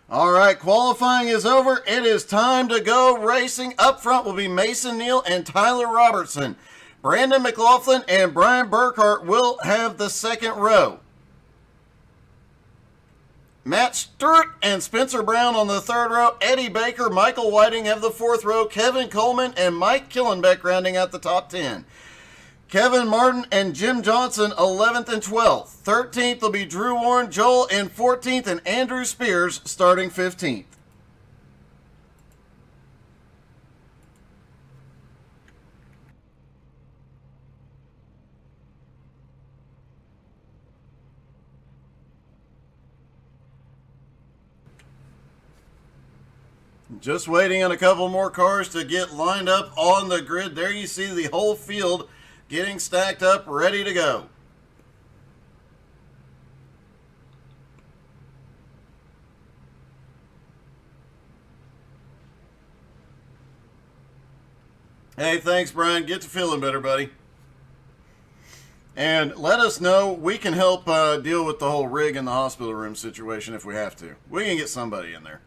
All right, qualifying is over. It is time to go racing. Up front will be Mason Neal and Tyler Robertson. Brandon McLaughlin and Brian Burkhart will have the second row. Matt Stewart and Spencer Brown on the third row. Eddie Baker, Michael Whiting have the fourth row. Kevin Coleman and Mike Killenbeck rounding out the top 10. Kevin Martin and Jim Johnson 11th and 12th. 13th will be Drew Warren, Joel in 14th, and Andrew Spears starting 15th. Just waiting on a couple more cars to get lined up on the grid. There you see the whole field getting stacked up, ready to go. Hey, thanks, Brian. Get to feeling better, buddy. And let us know. We can help deal with the whole rig in the hospital room situation if we have to. We can get somebody in there.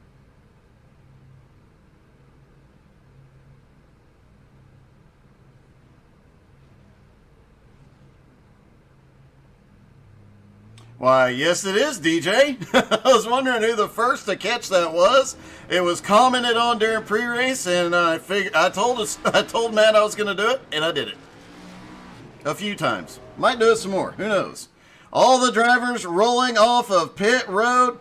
Why, yes it is, DJ. I was wondering who the first to catch that was. It was commented on during pre-race, and I told Matt I was going to do it, and I did it. A few times. Might do it some more. Who knows? All the drivers rolling off of pit road.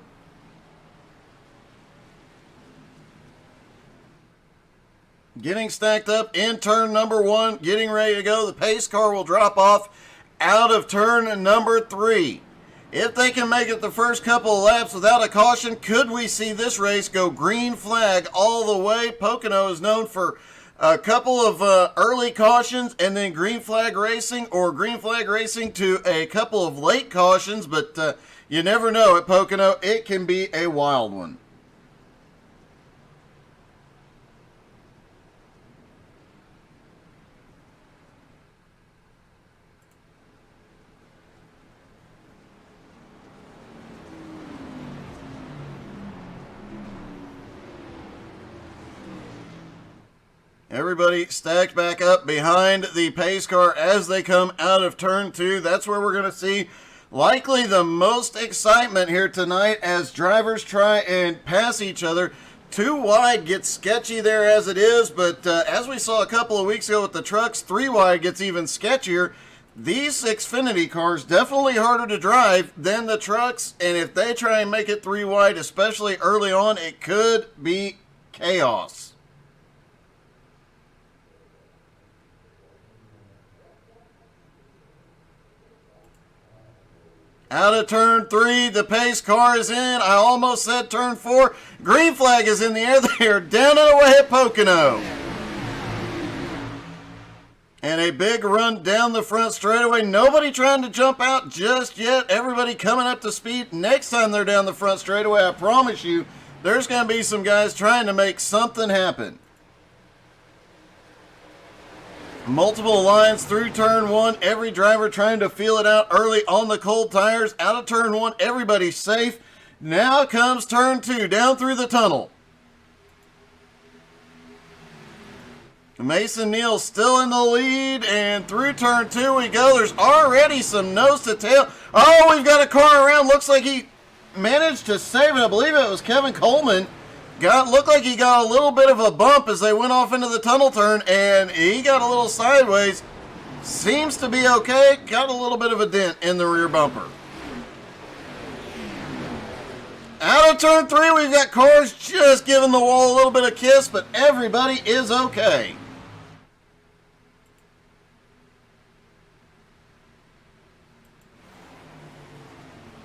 Getting stacked up in turn number 1. Getting ready to go. The pace car will drop off out of turn number 3. If they can make it the first couple of laps without a caution, could we see this race go green flag all the way? Pocono is known for a couple of early cautions and then green flag racing, or green flag racing to a couple of late cautions, but you never know at Pocono. It can be a wild one. Everybody stacked back up behind the pace car as they come out of turn 2. That's where we're going to see likely the most excitement here tonight as drivers try and pass each other. 2 wide gets sketchy there as it is, but as we saw a couple of weeks ago with the trucks, 3 wide gets even sketchier. These XFinity cars definitely harder to drive than the trucks, and if they try and make it 3 wide, especially early on, it could be chaos. Out of turn 3, the pace car is in. I almost said turn 4. Green flag is in the air. They are down and away at Pocono. And a big run down the front straightaway. Nobody trying to jump out just yet. Everybody coming up to speed. Next time they're down the front straightaway, I promise you, there's going to be some guys trying to make something happen. Multiple lines through turn 1. Every driver trying to feel it out early on the cold tires. Out of turn 1, everybody's safe. Now comes turn 2, down through the tunnel. Mason Neal still in the lead, and through turn 2 we go. There's already some nose to tail. Oh, we've got a car around. Looks like he managed to save it. I believe it was Kevin Coleman. Looked like he got a little bit of a bump as they went off into the tunnel turn, and he got a little sideways. Seems to be okay. Got a little bit of a dent in the rear bumper. Out of turn 3, we've got cars just giving the wall a little bit of kiss, but everybody is okay.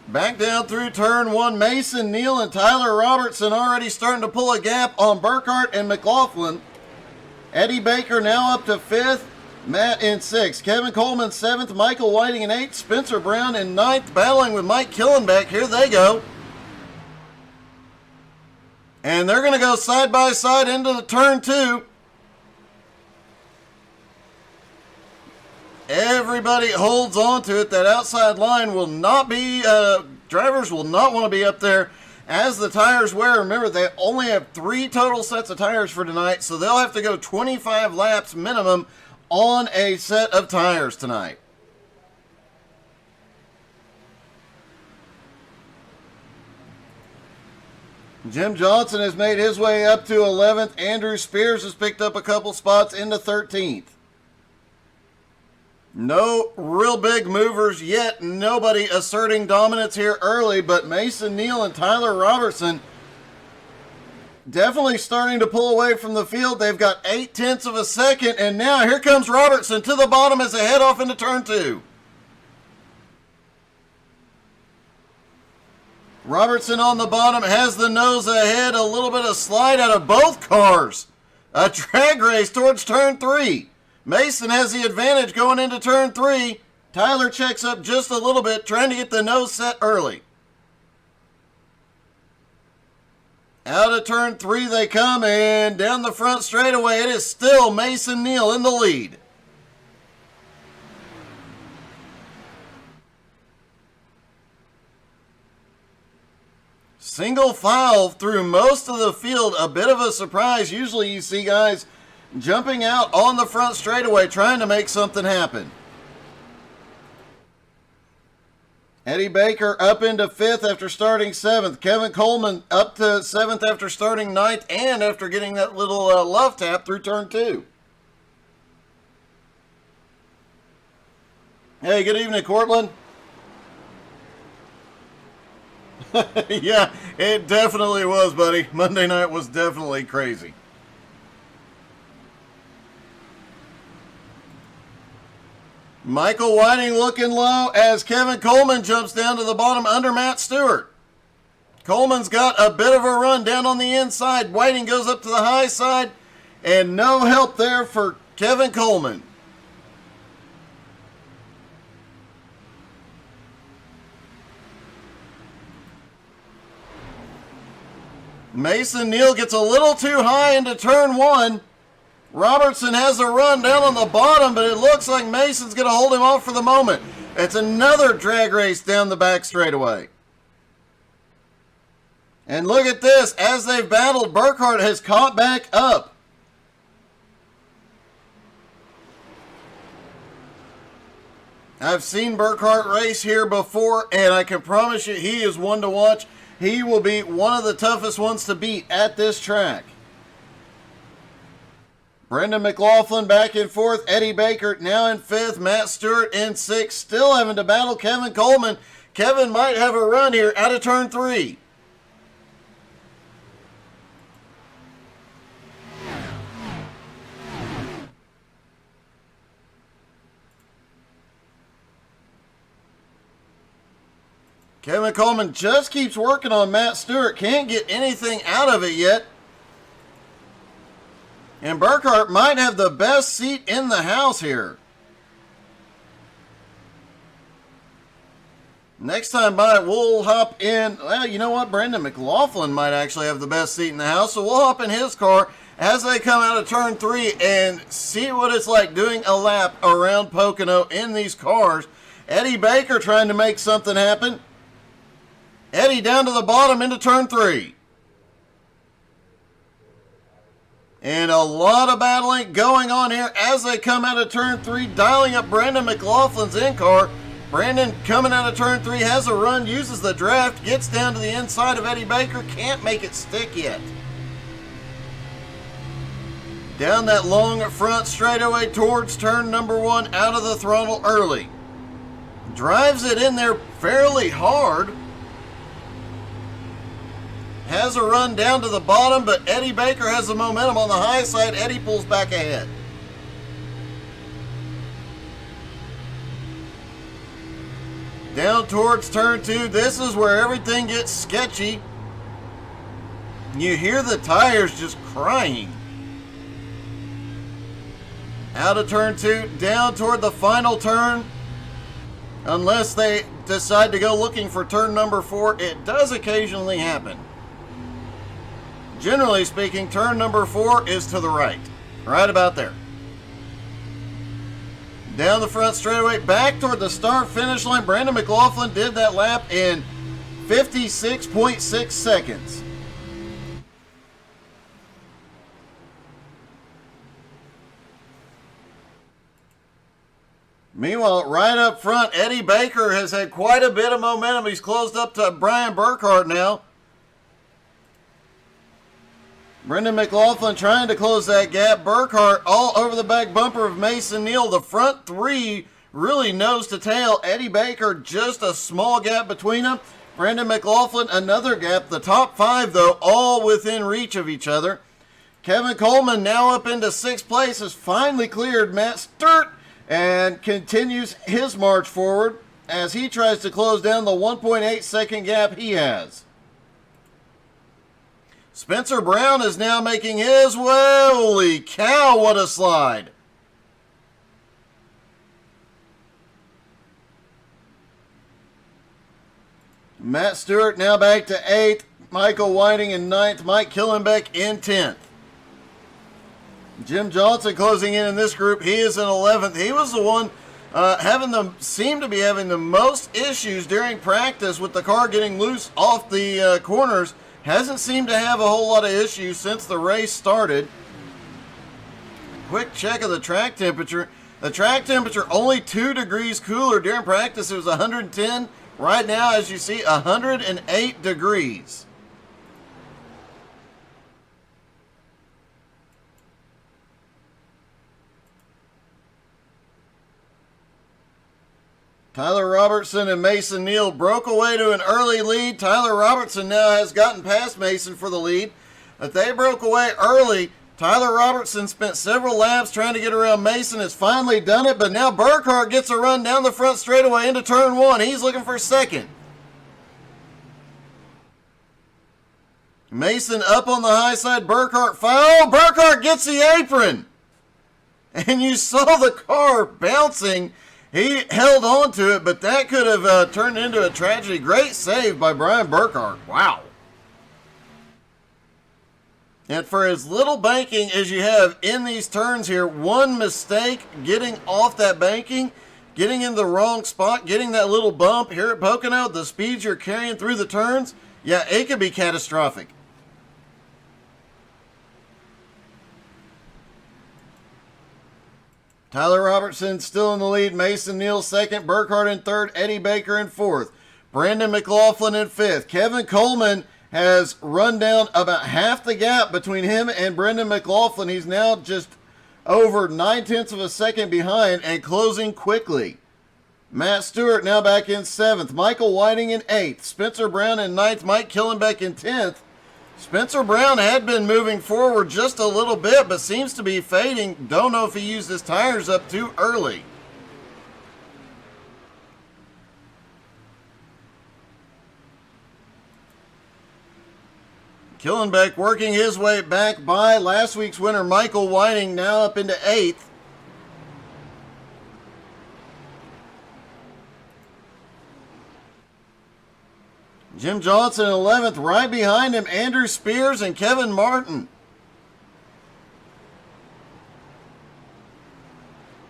Back down through turn 1, Mason Neal and Tyler Robertson already starting to pull a gap on Burkhart and McLaughlin. Eddie Baker now up to 5th, Matt in 6th. Kevin Coleman 7th, Michael Whiting in 8th, Spencer Brown in 9th, battling with Mike Killenbeck. Here they go. And they're going to go side by side into the turn 2. Everybody holds on to it. That outside line will not be, drivers will not want to be up there as the tires wear. Remember, they only have 3 total sets of tires for tonight, so they'll have to go 25 laps minimum on a set of tires tonight. Jim Johnson has made his way up to 11th. Andrew Spears has picked up a couple spots into 13th. No real big movers yet. Nobody asserting dominance here early, but Mason Neal and Tyler Robertson definitely starting to pull away from the field. They've got 0.8 of a second, and now here comes Robertson to the bottom as they head off into turn 2. Robertson on the bottom has the nose ahead. A little bit of slide out of both cars. A drag race towards turn 3. Mason has the advantage going into turn 3. Tyler checks up just a little bit, trying to get the nose set early. Out of turn 3 they come, and down the front straightaway, it is still Mason Neal in the lead. Single file through most of the field, a bit of a surprise. Usually you see guys jumping out on the front straightaway trying to make something happen. Eddie Baker up into 5th after starting 7th. Kevin Coleman up to 7th after starting 9th and after getting that little love tap through turn 2. Hey, good evening, Cortland. Yeah, it definitely was, buddy. Monday night was definitely crazy. Michael Whiting looking low as Kevin Coleman jumps down to the bottom under Matt Stewart. Coleman's got a bit of a run down on the inside. Whiting goes up to the high side, and no help there for Kevin Coleman. Mason Neal gets a little too high into turn 1. Robertson has a run down on the bottom, but it looks like Mason's going to hold him off for the moment. It's another drag race down the back straightaway. And look at this. As they've battled, Burkhart has caught back up. I've seen Burkhart race here before, and I can promise you he is one to watch. He will be one of the toughest ones to beat at this track. Brendan McLaughlin back in 4th. Eddie Baker now in 5th. Matt Stewart in 6th. Still having to battle Kevin Coleman. Kevin might have a run here out of turn 3. Kevin Coleman just keeps working on Matt Stewart. Can't get anything out of it yet. And Burkhart might have the best seat in the house here. Next time by, we'll hop in. Well, you know what? Brendan McLaughlin might actually have the best seat in the house. So we'll hop in his car as they come out of turn 3 and see what it's like doing a lap around Pocono in these cars. Eddie Baker trying to make something happen. Eddie down to the bottom into turn 3. And a lot of battling going on here as they come out of turn 3, dialing up Brandon McLaughlin's in-car. Brandon coming out of turn 3, has a run, uses the draft, gets down to the inside of Eddie Baker, can't make it stick yet. Down that long front straightaway towards turn number 1, out of the throttle early. Drives it in there fairly hard. Has a run down to the bottom, but Eddie Baker has the momentum on the high side. Eddie pulls back ahead. Down towards turn 2. This is where everything gets sketchy. You hear the tires just crying. Out of turn 2, down toward the final turn. Unless they decide to go looking for turn number 4, it does occasionally happen. Generally speaking, turn number 4 is to the right about there. Down the front straightaway, back toward the start finish line. Brandon McLaughlin did that lap in 56.6 seconds. Meanwhile, right up front, Eddie Baker has had quite a bit of momentum. He's closed up to Brian Burkhart now. Brendan McLaughlin trying to close that gap. Burkhart all over the back bumper of Mason Neal. The front three really nose to tail. Eddie Baker just a small gap between them. Brendan McLaughlin another gap. The top five, though, all within reach of each other. Kevin Coleman now up into sixth place has finally cleared Matt Sturt and continues his march forward as he tries to close down the 1.8 second gap he has. Spencer Brown is now making his way. Holy cow, what a slide. Matt Stewart now back to 8th. Michael Whiting in 9th. Mike Killenbeck in 10th. Jim Johnson closing in this group. He is in 11th. He was the one seemed to be having the most issues during practice with the car getting loose off the corners. Hasn't seemed to have a whole lot of issues since the race started. Quick check of the track temperature. The track temperature only 2 degrees cooler. During practice it was 110. Right now, as you see, 108 degrees. Tyler Robertson and Mason Neal broke away to an early lead. Tyler Robertson now has gotten past Mason for the lead. But they broke away early. Tyler Robertson spent several laps trying to get around Mason, has finally done it, but now Burkhart gets a run down the front straightaway into turn 1. He's looking for second. Mason up on the high side. Burkhart Burkhart gets the apron. And you saw the car bouncing. He held on to it, but that could have turned into a tragedy. Great save by Brian Burkhart. Wow. And for as little banking as you have in these turns here, one mistake getting off that banking, getting in the wrong spot, getting that little bump here at Pocono, the speeds you're carrying through the turns, yeah, it could be catastrophic. Tyler Robertson still in the lead. Mason Neal second. Burkhart in third. Eddie Baker in fourth. Brandon McLaughlin in fifth. Kevin Coleman has run down about half the gap between him and Brendan McLaughlin. He's now just over 9/10 of a second behind and closing quickly. Matt Stewart now back in 7th. Michael Whiting in 8th. Spencer Brown in 9th. Mike Killenbeck in 10th. Spencer Brown had been moving forward just a little bit, but seems to be fading. Don't know if he used his tires up too early. Killenbeck working his way back by last week's winner, Michael Whiting, now up into 8th. Jim Johnson in 11th. Right behind him, Andrew Spears and Kevin Martin.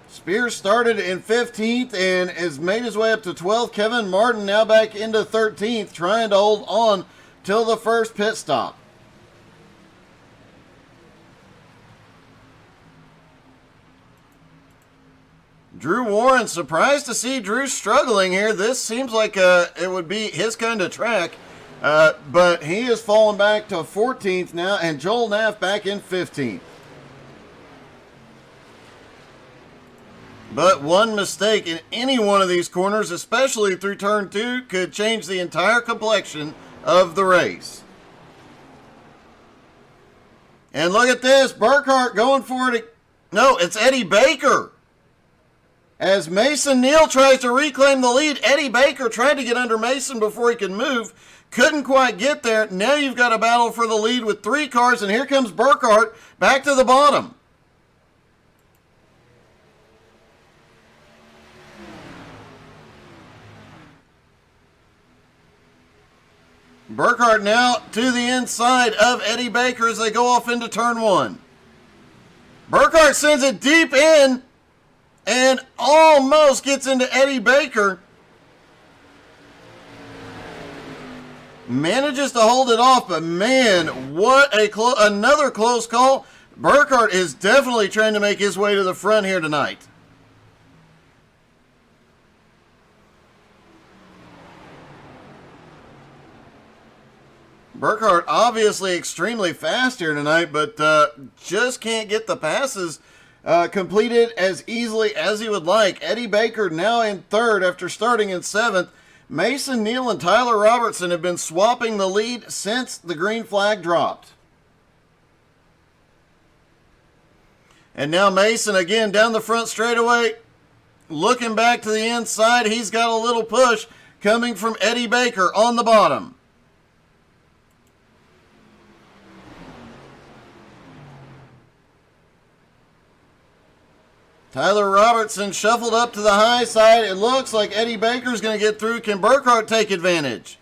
Spears started in 15th and has made his way up to 12th. Kevin Martin now back into 13th, trying to hold on till the first pit stop. Drew Warren, surprised to see Drew struggling here. This seems like it would be his kind of track, but he has fallen back to 14th now, and Joel Naff back in 15th. But one mistake in any one of these corners, especially through turn 2, could change the entire complexion of the race. And look at this, Burkhart going for it. No, it's Eddie Baker. As Mason Neal tries to reclaim the lead, Eddie Baker tried to get under Mason before he could move. Couldn't quite get there. Now you've got a battle for the lead with 3 cars, and here comes Burkhart back to the bottom. Burkhart now to the inside of Eddie Baker as they go off into turn 1. Burkhart sends it deep in and almost gets into Eddie Baker. Manages to hold it off, but man, what another close call. Burkhardt is definitely trying to make his way to the front here tonight. Burkhardt obviously extremely fast here tonight, but just can't get the passes completed as easily as he would like. Eddie Baker now in third after starting in seventh. Mason Neal and Tyler Robertson have been swapping the lead since the green flag dropped. And now Mason again down the front straightaway, looking back to the inside. He's got a little push coming from Eddie Baker on the bottom. Tyler Robertson shuffled up to the high side. It looks like Eddie Baker's going to get through. Can Burkhardt take advantage?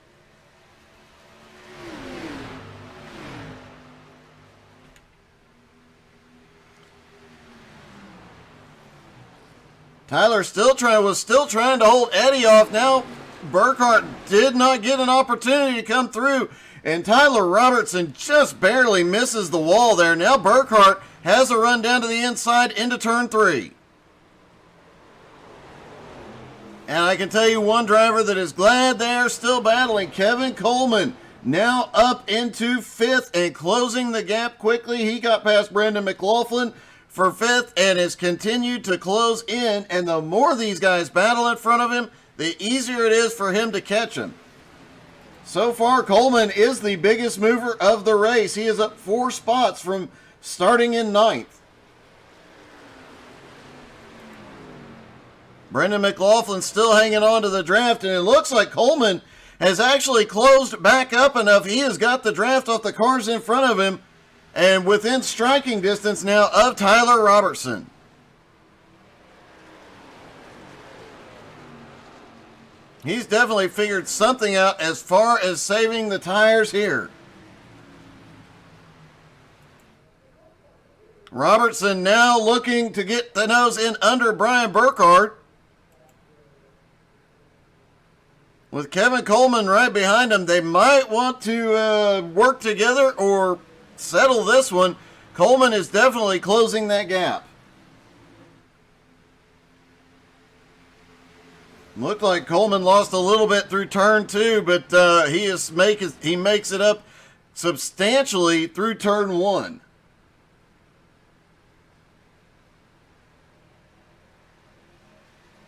Tyler was still trying to hold Eddie off. Now Burkhardt did not get an opportunity to come through, and Tyler Robertson just barely misses the wall there. Now Burkhardt has a run down to the inside into turn 3. And I can tell you one driver that is glad they're still battling. Kevin Coleman now up into 5th and closing the gap quickly. He got past Brendan McLaughlin for 5th and has continued to close in. And the more these guys battle in front of him, the easier it is for him to catch him. So far, Coleman is the biggest mover of the race. He is up 4 spots from starting in 9th. Brendan McLaughlin still hanging on to the draft, and it looks like Coleman has actually closed back up enough. He has got the draft off the cars in front of him and within striking distance now of Tyler Robertson. He's definitely figured something out as far as saving the tires here. Robertson now looking to get the nose in under Brian Burkhardt, with Kevin Coleman right behind him. They might want to work together or settle this one. Coleman is definitely closing that gap. Looked like Coleman lost a little bit through turn 2, but he makes it up substantially through turn 1.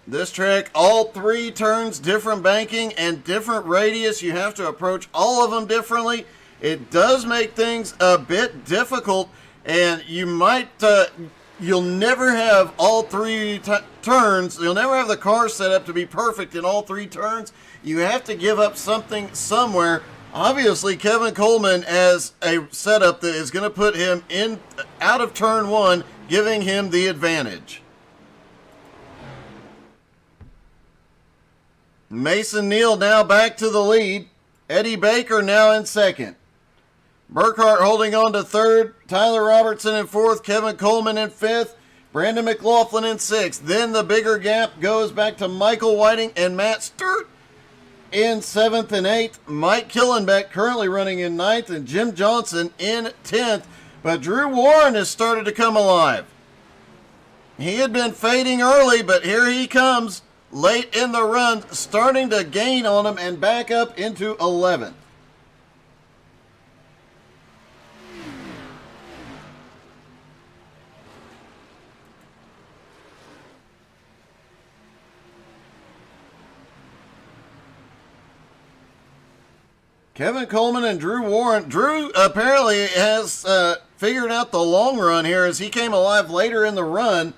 This track, all 3 turns, different banking and different radius. You have to approach all of them differently. It does make things a bit difficult, and you'll never have all 3 turns. You'll never have the car set up to be perfect in all 3 turns. You have to give up something somewhere. Obviously, Kevin Coleman has a setup that is going to put him out of turn 1, giving him the advantage. Mason Neal now back to the lead. Eddie Baker now in 2nd. Burkhardt holding on to 3rd. Tyler Robertson in 4th. Kevin Coleman in 5th. Brandon McLaughlin in 6th. Then the bigger gap goes back to Michael Whiting and Matt Sturt in 7th and 8th. Mike Killenbeck currently running in 9th, and Jim Johnson in 10th. But Drew Warren has started to come alive. He had been fading early, but here he comes late in the run, starting to gain on him and back up into 11th. Kevin Coleman and Drew Warren. Drew apparently has figured out the long run here as he came alive later in the run.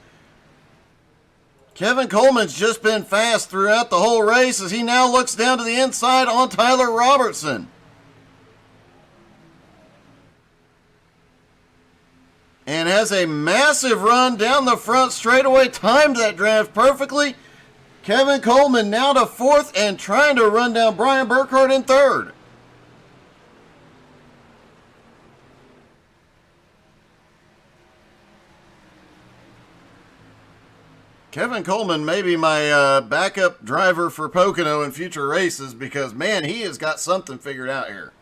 Kevin Coleman's just been fast throughout the whole race as he now looks down to the inside on Tyler Robertson. And has a massive run down the front straightaway, timed that draft perfectly. Kevin Coleman now to 4th and trying to run down Brian Burkhardt in 3rd. Kevin Coleman may be my backup driver for Pocono in future races because, man, he has got something figured out here.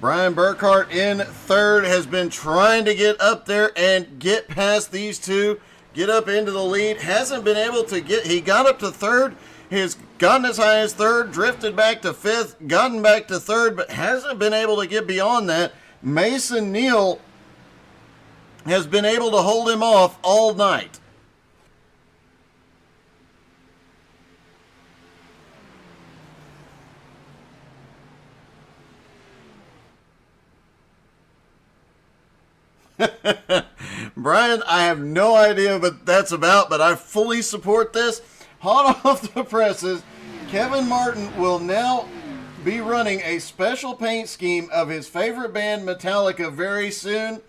Brian Burkhart in third has been trying to get up there and get past these two, get up into the lead. Hasn't been able to get, he got up to third. He's gotten as high as third, drifted back to fifth, gotten back to third, but hasn't been able to get beyond that. Mason Neal has been able to hold him off all night. Brian, I have no idea what that's about, but I fully support this. Hot off the presses, Kevin Martin will now be running a special paint scheme of his favorite band, Metallica, very soon.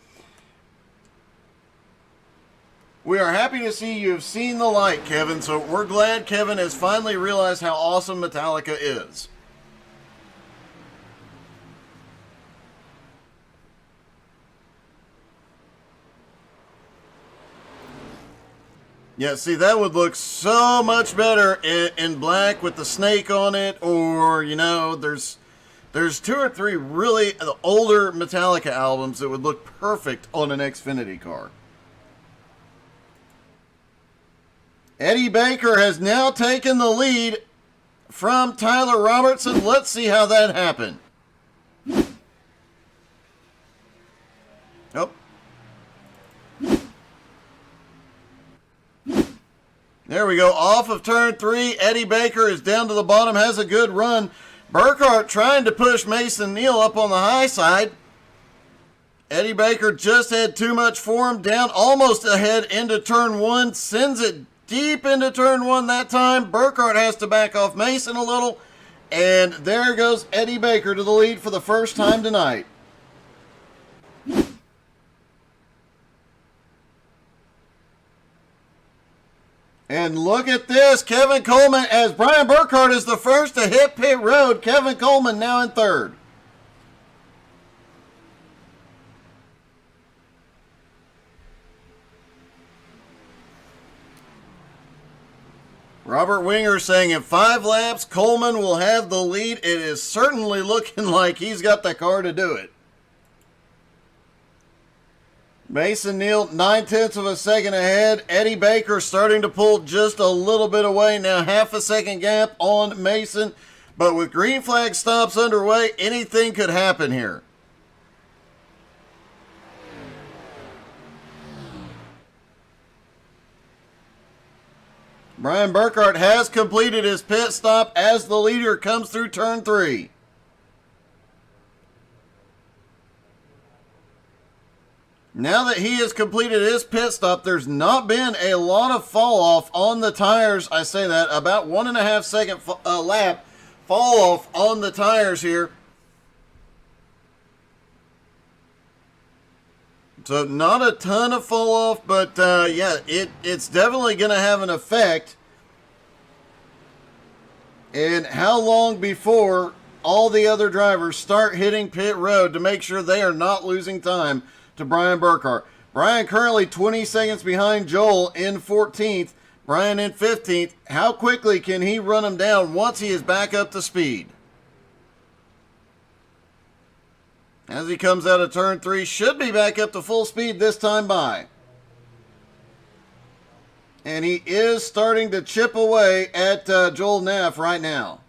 We are happy to see you have seen the light, Kevin, so we're glad Kevin has finally realized how awesome Metallica is. Yeah, see, that would look so much better in black with the snake on it, or, you know, there's 2 or 3 really older Metallica albums that would look perfect on an XFinity car. Eddie Baker has now taken the lead from Tyler Robertson. Let's see how that happened. Oh. There we go. Off of turn 3. Eddie Baker is down to the bottom, has a good run. Burkhart trying to push Mason Neal up on the high side. Eddie Baker just had too much for him. Down almost ahead into turn 1. Sends it deep into turn 1 that time. Burkhart has to back off Mason a little. And there goes Eddie Baker to the lead for the first time tonight. And look at this, Kevin Coleman, as Brian Burkhart is the first to hit pit road. Kevin Coleman now in third. Robert Winger saying in 5 laps, Coleman will have the lead. It is certainly looking like he's got the car to do it. Mason Neal, 9/10 of a second ahead. Eddie Baker starting to pull just a little bit away. Now half a second gap on Mason. But with green flag stops underway, anything could happen here. Brian Burkhart has completed his pit stop as the leader comes through turn 3. Now that he has completed his pit stop, there's not been a lot of fall off on the tires. I say that, about 1.5 second lap fall off on the tires here. So not a ton of fall off, but yeah, it's definitely going to have an effect. And how long before all the other drivers start hitting pit road to make sure they are not losing time to Brian Burkhart. Brian currently 20 seconds behind Joel in 14th. Brian in 15th. How quickly can he run him down once he is back up to speed? As he comes out of turn 3, should be back up to full speed this time by. And he is starting to chip away at Joel Neff right now.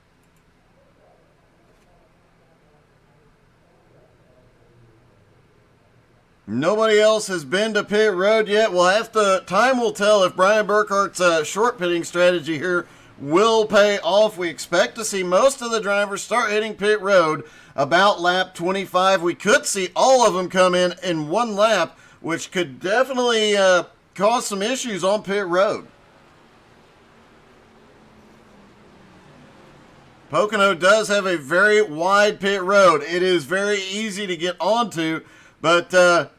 Nobody else has been to pit road yet. We'll have to, time will tell if Brian Burkhart's short pitting strategy here will pay off. We expect to see most of the drivers start hitting pit road about lap 25. We could see all of them come in one lap, which could definitely cause some issues on pit road. Pocono does have a very wide pit road. It is very easy to get onto. But,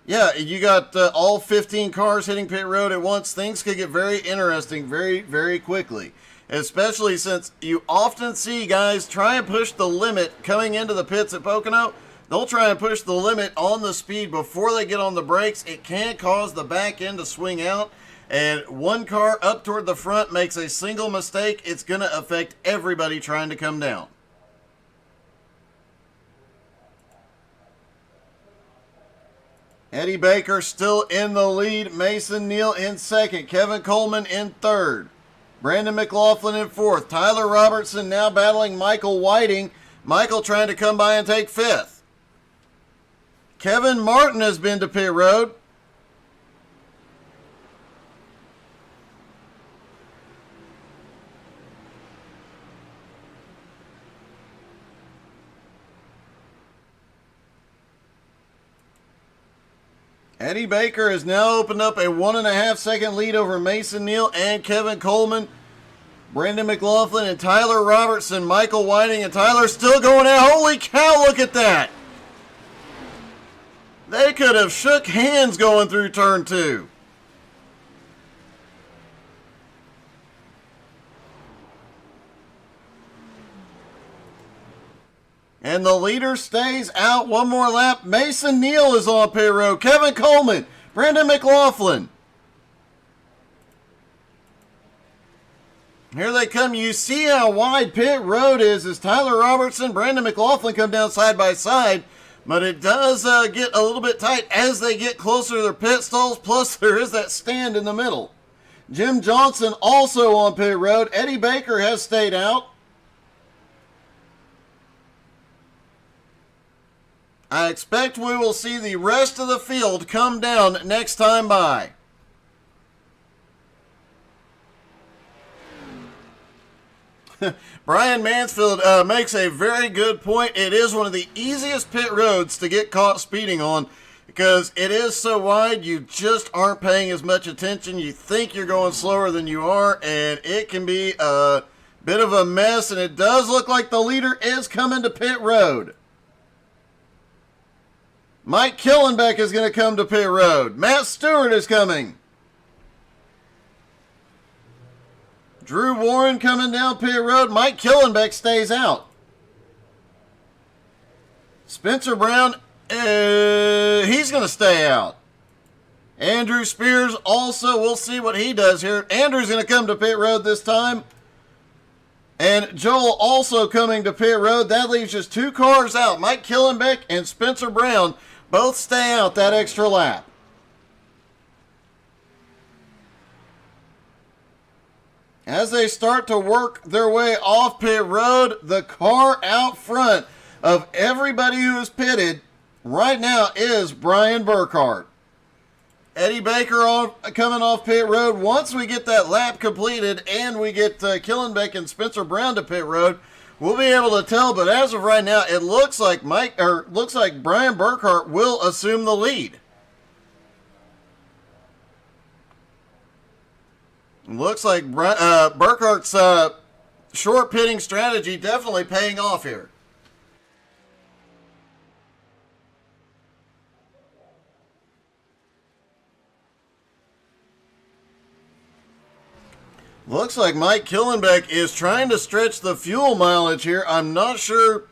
yeah, you got all 15 cars hitting pit road at once. Things could get very interesting very, very quickly. Especially since you often see guys try and push the limit coming into the pits at Pocono. they'll try and push the limit on the speed before they get on the brakes. It can cause the back end to swing out, and one car up toward the front makes a single mistake, it's going to affect everybody trying to come down. Eddie Baker still in the lead. Mason Neal in second. Kevin Coleman in third. Brandon McLaughlin in fourth. Tyler Robertson now battling Michael Whiting. Michael trying to come by and take fifth. Kevin Martin has been to pit road. Eddie Baker has now opened up a 1.5 second lead over Mason Neal and Kevin Coleman. Brandon McLaughlin and Tyler Robertson, Michael Whiting, and Tyler still going out. Holy cow, look at that. They could have shook hands going through turn 2. And the leader stays out one more lap. Mason Neal is on pit road. Kevin Coleman, Brandon McLaughlin. Here they come. You see how wide pit road is as Tyler Robertson, Brandon McLaughlin come down side by side. But it does get a little bit tight as they get closer to their pit stalls. Plus there is that stand in the middle. Jim Johnson also on pit road. Eddie Baker has stayed out. I expect we will see the rest of the field come down next time by. Brian Mansfield makes a very good point. It is one of the easiest pit roads to get caught speeding on because it is so wide, you just aren't paying as much attention. You think you're going slower than you are, and it can be a bit of a mess, and it does look like the leader is coming to pit road. Mike Killenbeck is going to come to pit road. Matt Stewart is coming. Drew Warren coming down pit road. Mike Killenbeck stays out. Spencer Brown, he's going to stay out. Andrew Spears also, we'll see what he does here. Andrew's going to come to pit road this time. And Joel also coming to pit road. That leaves just 2 cars out. Mike Killenbeck and Spencer Brown both stay out that extra lap. As they start to work their way off pit road, the car out front of everybody who is pitted right now is Brian Burkhart. Eddie Baker coming off pit road. Once we get that lap completed and we get Killenbeck and Spencer Brown to pit road, we'll be able to tell. But as of right now, it looks like Brian Burkhart will assume the lead. Looks like Burkhart's short pitting strategy definitely paying off here. Looks like Mike Killenbeck is trying to stretch the fuel mileage here. I'm not sure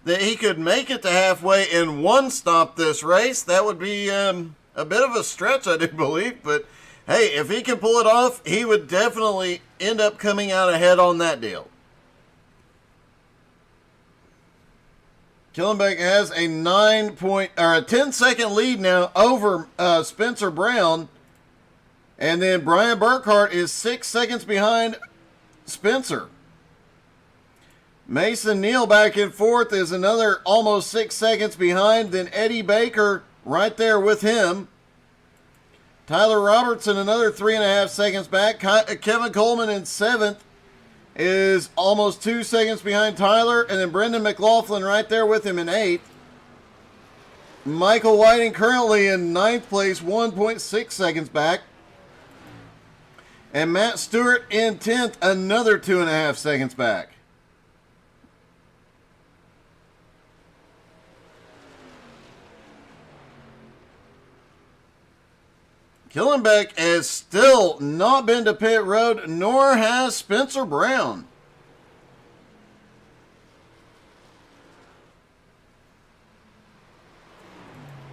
that he could make it to halfway in one stop this race. That would be a bit of a stretch, I do believe. But hey, if he can pull it off, he would definitely end up coming out ahead on that deal. Killenbeck has a 10-second lead now over Spencer Brown. And then Brian Burkhart is 6 seconds behind Spencer. Mason Neal back in fourth is another almost 6 seconds behind. Then Eddie Baker right there with him. Tyler Robertson another 3.5 seconds back. Kevin Coleman in seventh is almost 2 seconds behind Tyler. And then Brendan McLaughlin right there with him in eighth. Michael Whiting currently in ninth place, 1.6 seconds back. And Matt Stewart in 10th, another 2.5 seconds back. Killenbeck has still not been to pit road, nor has Spencer Brown.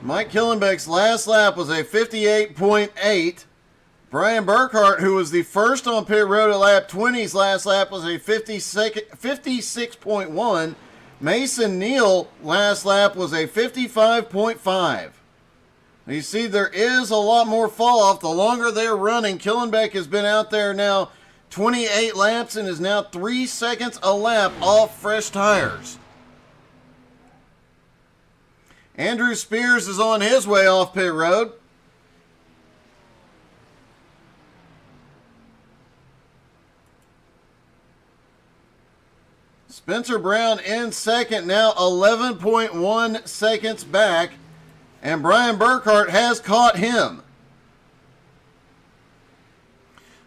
Mike Killenbeck's last lap was a 58.8. Brian Burkhart, who was the first on pit road at lap 20's last lap, was a 56.1. Mason Neal last lap was a 55.5. You see, there is a lot more fall off the longer they're running. Killenbeck has been out there now 28 laps and is now 3 seconds a lap off fresh tires. Andrew Spears is on his way off pit road. Spencer Brown in second, now 11.1 seconds back. And Brian Burkhart has caught him.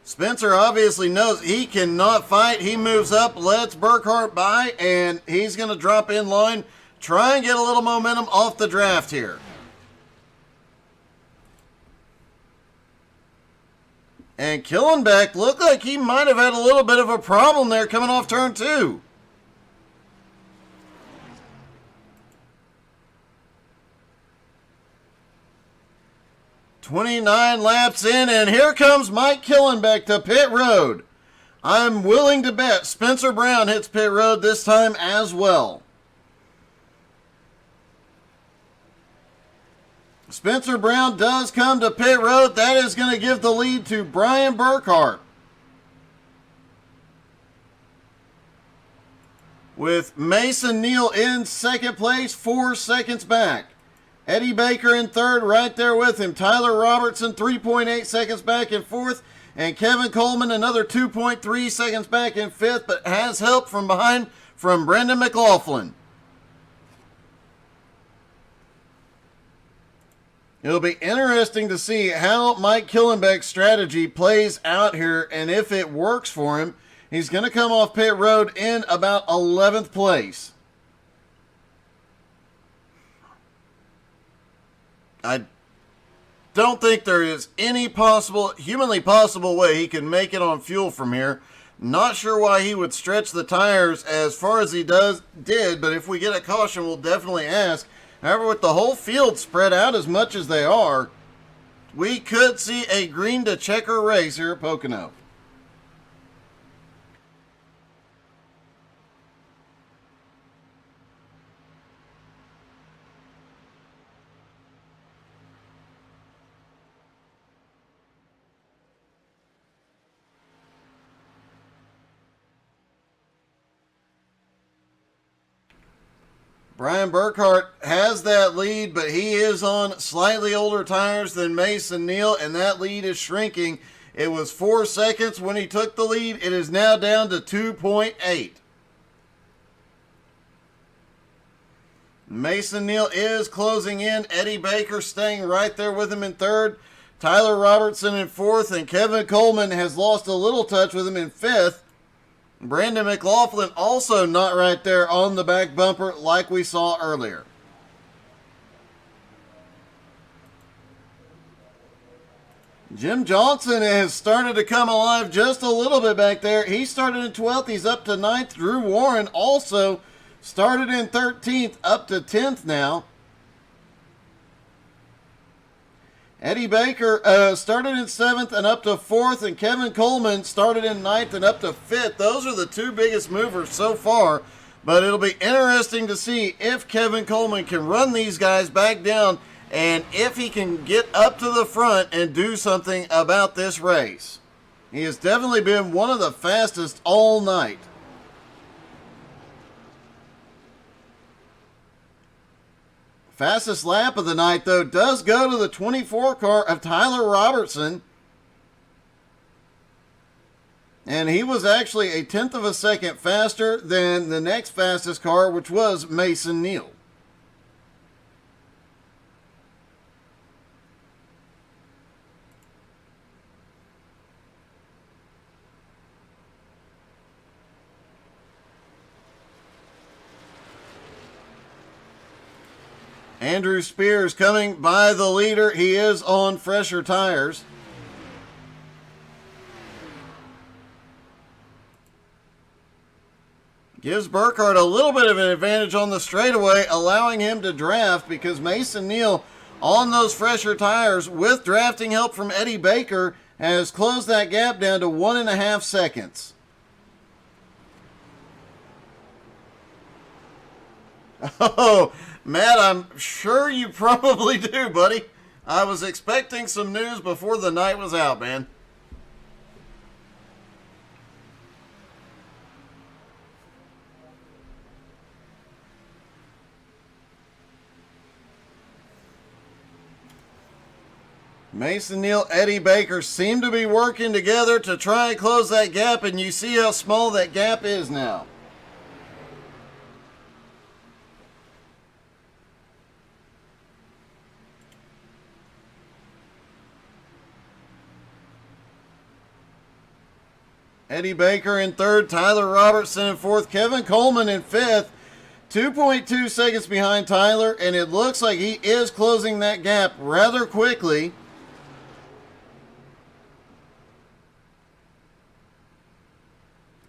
Spencer obviously knows he cannot fight. He moves up, lets Burkhart by, and he's going to drop in line, try and get a little momentum off the draft here. And Killenbeck looked like he might have had a little bit of a problem there coming off turn 2. "29 laps in, and here comes Mike Killenbeck to pit road. I'm willing to bet Spencer Brown hits pit road this time as well." Spencer Brown does come to pit road. That is going to give the lead to Brian Burkhart, with Mason Neal in second place, 4 seconds back. Eddie Baker in third, right there with him. Tyler Robertson, 3.8 seconds back in fourth. And Kevin Coleman, another 2.3 seconds back in fifth, but has help from behind from Brendan McLaughlin. It'll be interesting to see how Mike Killenbeck's strategy plays out here, and if it works for him. He's going to come off pit road in about 11th place. I don't think there is any humanly possible way he can make it on fuel from here. Not sure why he would stretch the tires as far as he did, but if we get a caution, we'll definitely ask. However, with the whole field spread out as much as they are, we could see a green to checker race here at Pocono. Brian Burkhart has that lead, but he is on slightly older tires than Mason Neal, and that lead is shrinking. It was 4 seconds when he took the lead. It is now down to 2.8. Mason Neal is closing in. Eddie Baker staying right there with him in third. Tyler Robertson in fourth, and Kevin Coleman has lost a little touch with him in fifth. Brandon McLaughlin also not right there on the back bumper like we saw earlier. Jim Johnson has started to come alive just a little bit back there. He started in 12th. He's up to 9th. Drew Warren also started in 13th, up to 10th now. Eddie Baker started in 7th and up to 4th, and Kevin Coleman started in 9th and up to 5th. Those are the two biggest movers so far, but it'll be interesting to see if Kevin Coleman can run these guys back down and if he can get up to the front and do something about this race. He has definitely been one of the fastest all night. Fastest lap of the night, though, does go to the 24 car of Tyler Robertson. And he was actually a 1/10 of a second faster than the next fastest car, which was Mason Neal. Andrew Spears coming by the leader. He is on fresher tires. Gives Burkhart a little bit of an advantage on the straightaway, allowing him to draft because Mason Neal on those fresher tires with drafting help from Eddie Baker has closed that gap down to 1.5 seconds. Oh, Matt, I'm sure you probably do, buddy. I was expecting some news before the night was out, man. Mason Neal, Eddie Baker seem to be working together to try and close that gap, and you see how small that gap is now. Eddie Baker in third, Tyler Robertson in fourth, Kevin Coleman in fifth. 2.2 seconds behind Tyler, and it looks like he is closing that gap rather quickly.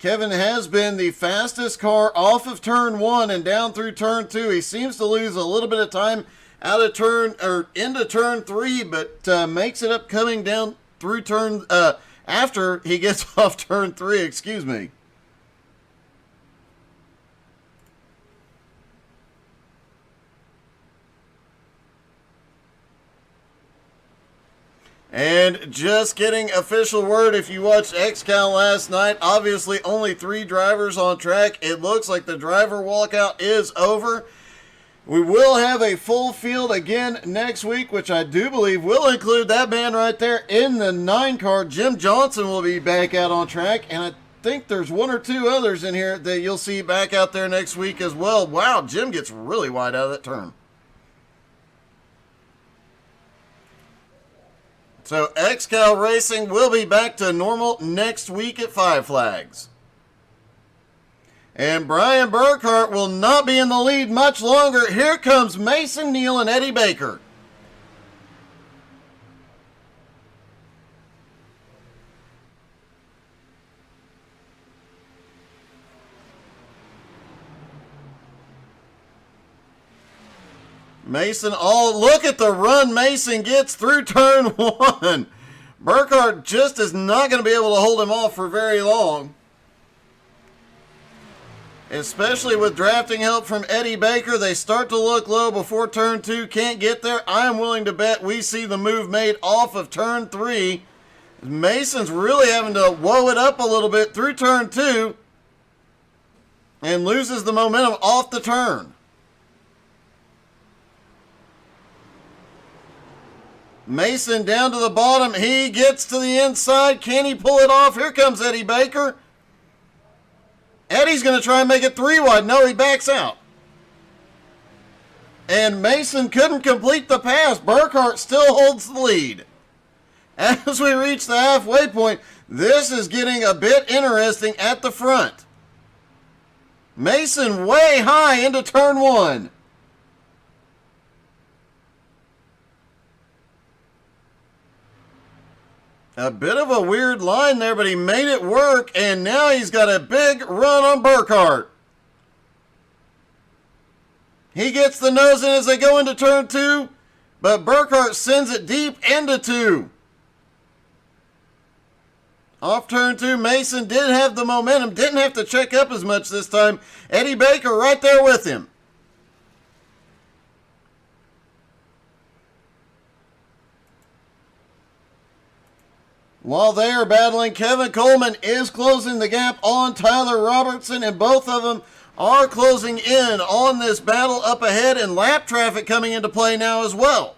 Kevin has been the fastest car off of turn one and down through turn two. He seems to lose a little bit of time out of turn or into turn three, but makes it up coming down through turn after he gets off turn three. Excuse me. And just getting official word, if you watched XCal last night, obviously only 3 drivers on track. It looks like the driver walkout is over. We will have a full field again next week, which I do believe will include that man right there in the 9 car. Jim Johnson will be back out on track, and I think there's 1 or 2 others in here that you'll see back out there next week as well. Wow, Jim gets really wide out of that turn. So XCal Racing will be back to normal next week at Five Flags. And Brian Burkhart will not be in the lead much longer. Here comes Mason Neal and Eddie Baker. Mason, oh, look at the run Mason gets through turn 1. Burkhart just is not going to be able to hold him off for very long. Especially with drafting help from Eddie Baker. They start to look low before turn 2. Can't get there. I am willing to bet we see the move made off of turn 3. Mason's really having to whoa it up a little bit through turn 2. And loses the momentum off the turn. Mason down to the bottom. He gets to the inside. Can he pull it off? Here comes Eddie Baker. Eddie's going to try and make it 3 wide. No, he backs out. And Mason couldn't complete the pass. Burkhart still holds the lead. As we reach the halfway point, this is getting a bit interesting at the front. Mason way high into turn 1. A bit of a weird line there, but he made it work, and now he's got a big run on Burkhart. He gets the nose in as they go into turn 2, but Burkhart sends it deep into 2. Off turn 2, Mason did have the momentum, didn't have to check up as much this time. Eddie Baker right there with him. While they are battling, Kevin Coleman is closing the gap on Tyler Robertson, and both of them are closing in on this battle up ahead, and lap traffic coming into play now as well.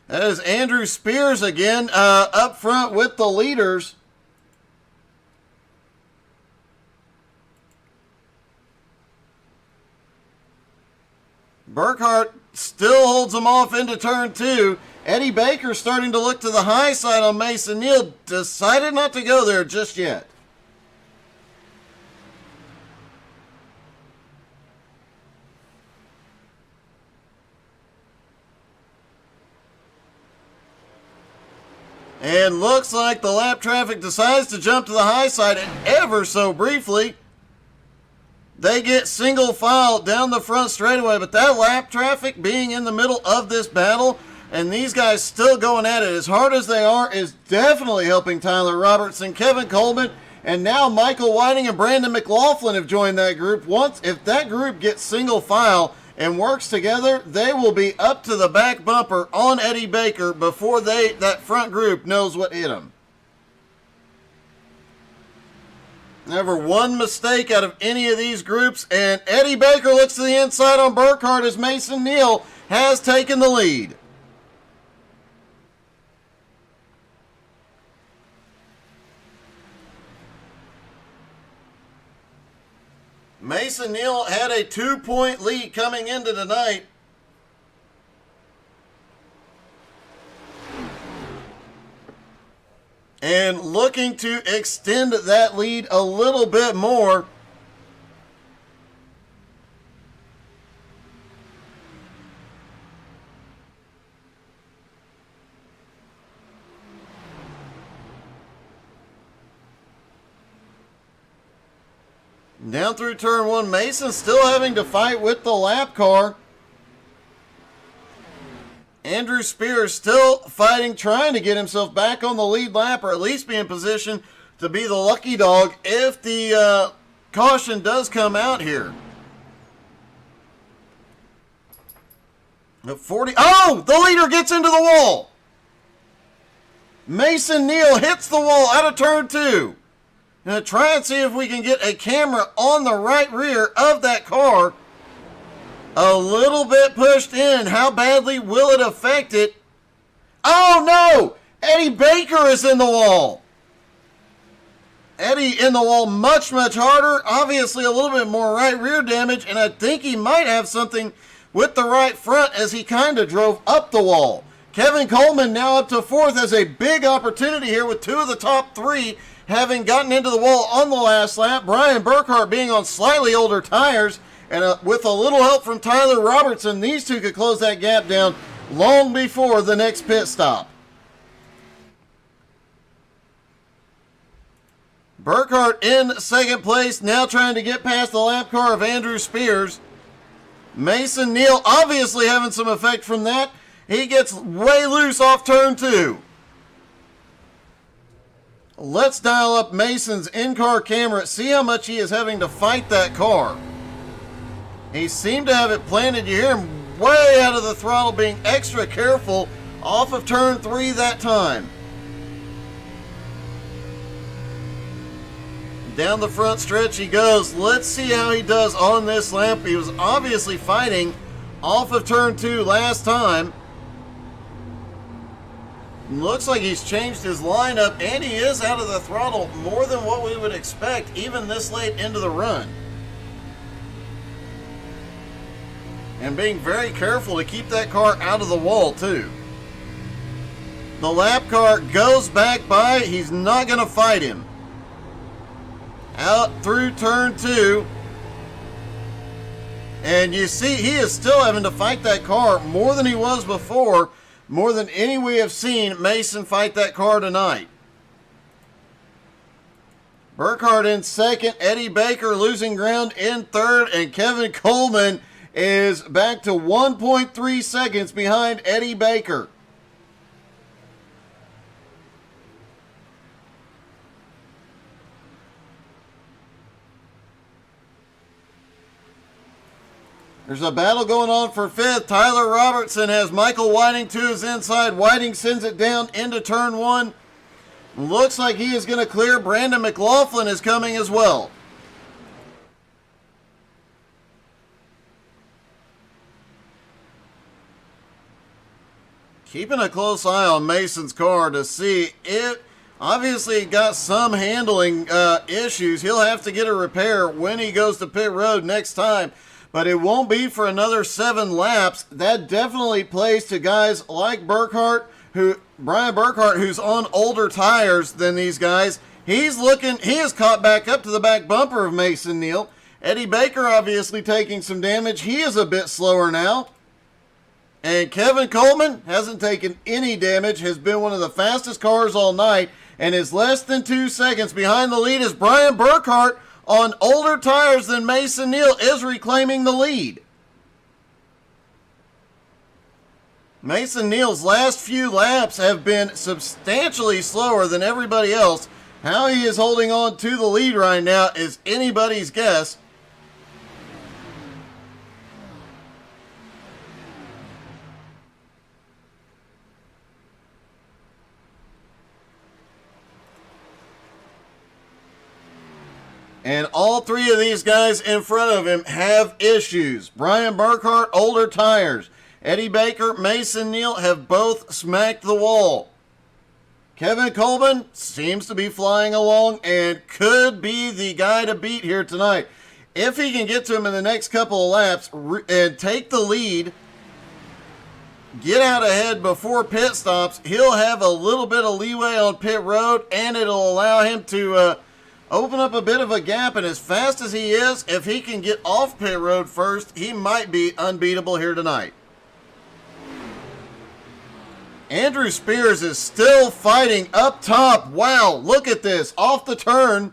That is Andrew Spears again up front with the leaders. Burkhart still holds him off into turn 2. Eddie Baker starting to look to the high side on Mason Neal. Decided not to go there just yet. And looks like the lap traffic decides to jump to the high side, and ever so briefly, they get single file down the front straightaway. But that lap traffic being in the middle of this battle, and these guys still going at it as hard as they are, is definitely helping Tyler Robertson, Kevin Coleman, and now Michael Whiting and Brandon McLaughlin have joined that group. If that group gets single file and works together, they will be up to the back bumper on Eddie Baker before that front group knows what hit them. Never one mistake out of any of these groups, and Eddie Baker looks to the inside on Burkhardt as Mason Neal has taken the lead. Mason Neal had a 2-point lead coming into tonight. And looking to extend that lead a little bit more. Down through turn one, Mason still having to fight with the lap car. Andrew Spears still fighting, trying to get himself back on the lead lap, or at least be in position to be the lucky dog if the caution does come out here. At 40, oh, the leader gets into the wall. Mason Neal hits the wall out of turn two. Now try and see if we can get a camera on the right rear of that car. A little bit pushed in. How badly will it affect it? Oh no! Eddie Baker is in the wall. Eddie in the wall much, much harder. Obviously a little bit more right rear damage, and I think he might have something with the right front as he kind of drove up the wall. Kevin Coleman now up to fourth, has a big opportunity here with two of the top three having gotten into the wall on the last lap. Brian Burkhardt being on slightly older tires, and with a little help from Tyler Robertson, these two could close that gap down long before the next pit stop. Burkhardt in second place, now trying to get past the lap car of Andrew Spears. Mason Neal obviously having some effect from that. He gets way loose off turn two. Let's dial up Mason's in-car camera, see how much he is having to fight that car. He seemed to have it planted. You hear him way out of the throttle, being extra careful off of turn three that time. Down the front stretch he goes. Let's see how he does on this lap. He was obviously fighting off of turn two last time. Looks like he's changed his lineup, and he is out of the throttle more than what we would expect even this late into the run. And being very careful to keep that car out of the wall too. The lap car goes back by. He's not going to fight him. Out through turn two. And you see he is still having to fight that car more than he was before. More than any we have seen Mason fight that car tonight. Burkhardt in second. Eddie Baker losing ground in third. And Kevin Coleman is back to 1.3 seconds behind Eddie Baker. There's a battle going on for fifth. Tyler Robertson has Michael Whiting to his inside. Whiting sends it down into turn one. Looks like he is going to clear. Brandon McLaughlin is coming as well. Keeping a close eye on Mason's car to see it. Obviously got some handling issues. He'll have to get a repair when he goes to pit road next time. But it won't be for another 7 laps. That definitely plays to guys like Burkhardt, Brian Burkhardt, who's on older tires than these guys. He is caught back up to the back bumper of Mason Neal. Eddie Baker obviously taking some damage. He is a bit slower now. And Kevin Coleman hasn't taken any damage, has been one of the fastest cars all night, and is less than 2 seconds behind the lead as Brian Burkhart on older tires than Mason Neal is reclaiming the lead. Mason Neal's last few laps have been substantially slower than everybody else. How he is holding on to the lead right now is anybody's guess. And all three of these guys in front of him have issues. Brian Burkhart, older tires. Eddie Baker, Mason Neal have both smacked the wall. Kevin Coleman seems to be flying along and could be the guy to beat here tonight. If he can get to him in the next couple of laps and take the lead, get out ahead before pit stops, he'll have a little bit of leeway on pit road, and it'll allow him to open up a bit of a gap. And as fast as he is, if he can get off pit road first, he might be unbeatable here tonight. Andrew Spears is still fighting up top. Wow, look at this. Off the turn.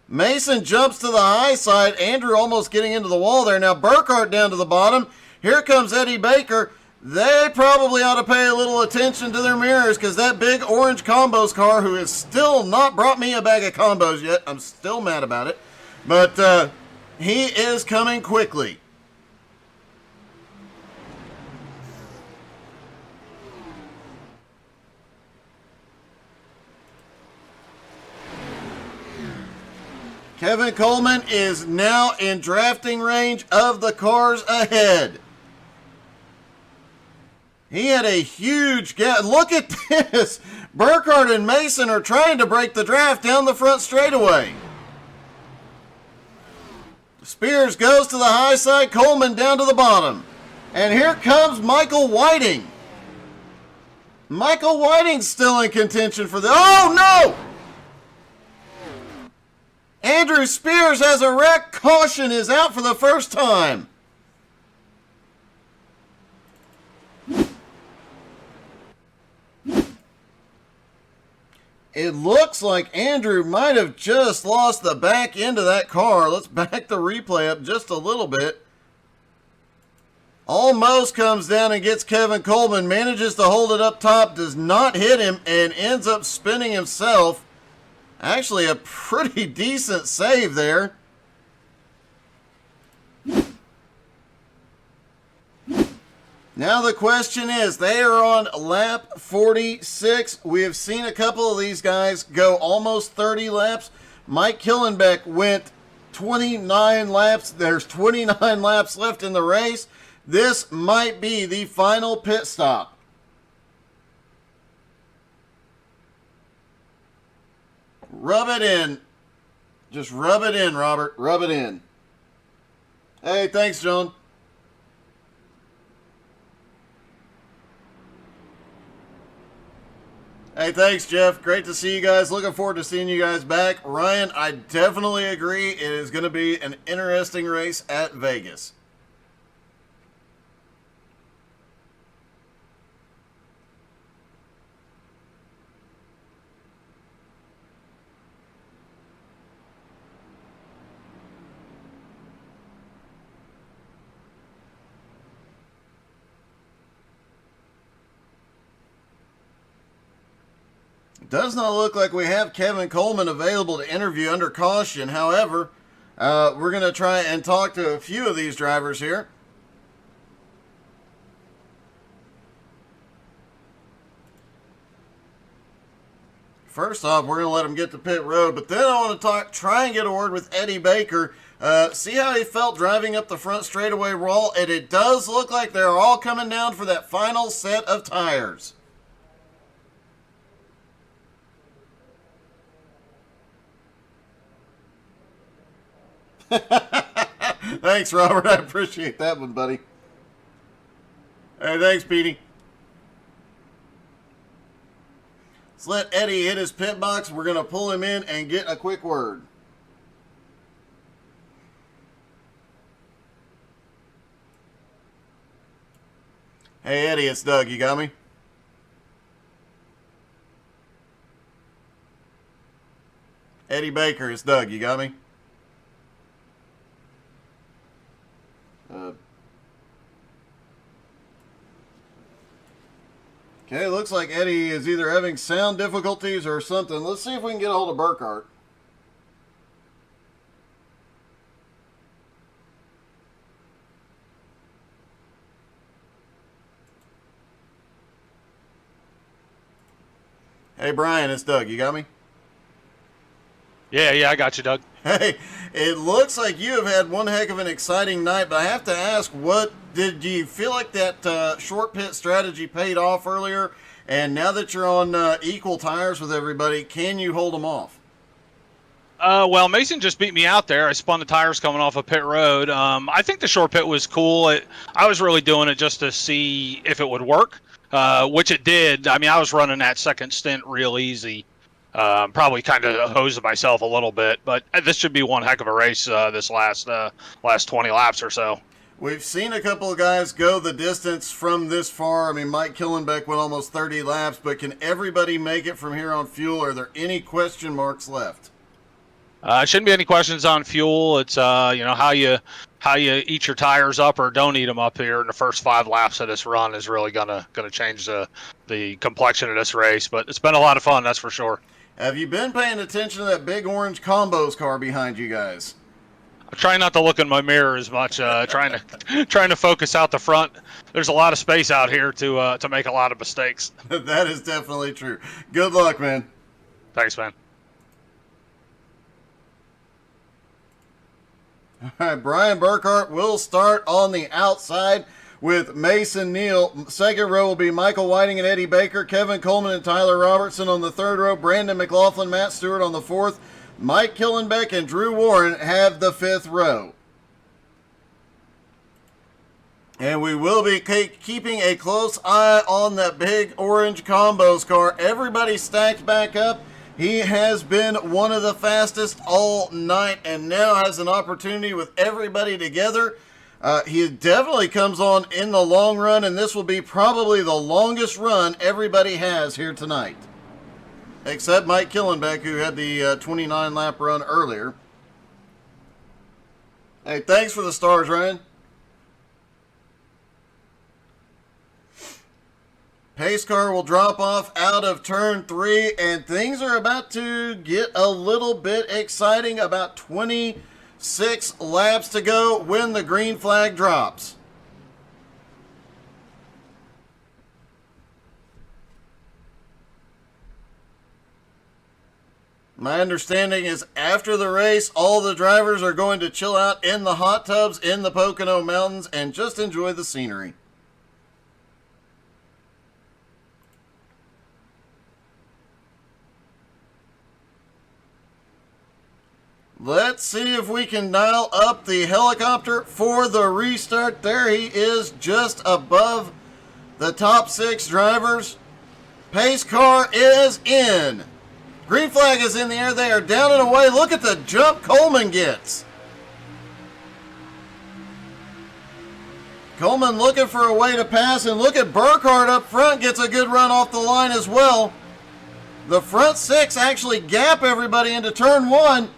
Mason jumps to the high side. Andrew almost getting into the wall there. Now Burkhart down to the bottom. Here comes Eddie Baker. They probably ought to pay a little attention to their mirrors, because that big orange combos car, who has still not brought me a bag of combos yet, I'm still mad about it, but he is coming quickly. Kevin Coleman is now in drafting range of the cars ahead. He had a huge gap. Look at this. Burkhart and Mason are trying to break the draft down the front straightaway. Spears goes to the high side, Coleman down to the bottom. And here comes Michael Whiting. Michael Whiting's still in contention for the... Oh, no! Andrew Spears has a wreck. Caution is out for the first time. It looks like Andrew might have just lost the back end of that car. Let's back the replay up just a little bit. Almost comes down and gets Kevin Coleman. Manages to hold it up top. Does not hit him and ends up spinning himself. Actually, a pretty decent save there. Now the question is, they are on lap 46. We have seen a couple of these guys go almost 30 laps. Mike Killenbeck went 29 laps. There's 29 laps left in the race. This might be the final pit stop. Rub it in. Just rub it in, Robert. Rub it in. Hey, thanks, John. Hey, thanks, Jeff. Great to see you guys. Looking forward to seeing you guys back. Ryan, I definitely agree. It is going to be an interesting race at Vegas. Does not look like we have Kevin Coleman available to interview under caution. However, we're going to try and talk to a few of these drivers here. First off, we're going to let him get to pit road, but then I want to try and get a word with Eddie Baker. See how he felt driving up the front straightaway wall, and it does look like they're all coming down for that final set of tires. Thanks, Robert. I appreciate that one, buddy. Hey, thanks, Petey. Let's let Eddie hit his pit box. We're going to pull him in and get a quick word. Hey, Eddie, it's Doug. You got me? Eddie Baker, it's Doug. You got me? Okay, looks like Eddie is either having sound difficulties or something. Let's see if we can get a hold of Burkhart. Hey, Brian, it's Doug. You got me? Yeah, I got you, Doug. Hey, it looks like you have had one heck of an exciting night, but I have to ask, what did you feel like that short pit strategy paid off earlier? And now that you're on equal tires with everybody, can you hold them off? Well, Mason just beat me out there. I spun the tires coming off of pit road. I think the short pit was cool. I was really doing it just to see if it would work, which it did. I mean, I was running that second stint real easy. Probably kind of hosed myself a little bit, but this should be one heck of a race this last 20 laps or so. We've seen a couple of guys go the distance from this far. I mean, Mike Killenbeck went almost 30 laps, but can everybody make it from here on fuel? Are there any question marks left? Shouldn't be any questions on fuel. It's how you eat your tires up or don't eat them up here in the first 5 laps of this run is really gonna change the complexion of this race. But it's been a lot of fun, that's for sure. Have you been paying attention to that big orange combos car behind you guys? I try not to look in my mirror as much. Trying to focus out the front. There's a lot of space out here to make a lot of mistakes. That is definitely true. Good luck, man. Thanks, man. All right, Brian Burkhart will start on the outside with Mason Neal. Second row will be Michael Whiting and Eddie Baker, Kevin Coleman and Tyler Robertson on the third row, Brandon McLaughlin, Matt Stewart on the fourth, Mike Killenbeck and Drew Warren have the fifth row. And we will be keeping a close eye on that big orange combos car. Everybody stacked back up. He has been one of the fastest all night and now has an opportunity with everybody together. He definitely comes on in the long run, and this will be probably the longest run everybody has here tonight. Except Mike Killenbeck, who had the 29-lap run earlier. Hey, thanks for the stars, Ryan. Pace car will drop off out of turn 3, and things are about to get a little bit exciting. About 26 laps to go when the green flag drops. My understanding is after the race, all the drivers are going to chill out in the hot tubs in the Pocono Mountains and just enjoy the scenery. Let's see if we can dial up the helicopter for the restart. There he is, just above the top 6 drivers. Pace car is in. Green flag is in the air. They are down and away. Look at the jump Coleman gets. Coleman looking for a way to pass, and look at Burkhart up front, gets a good run off the line as well. The front 6 actually gap everybody into turn 1.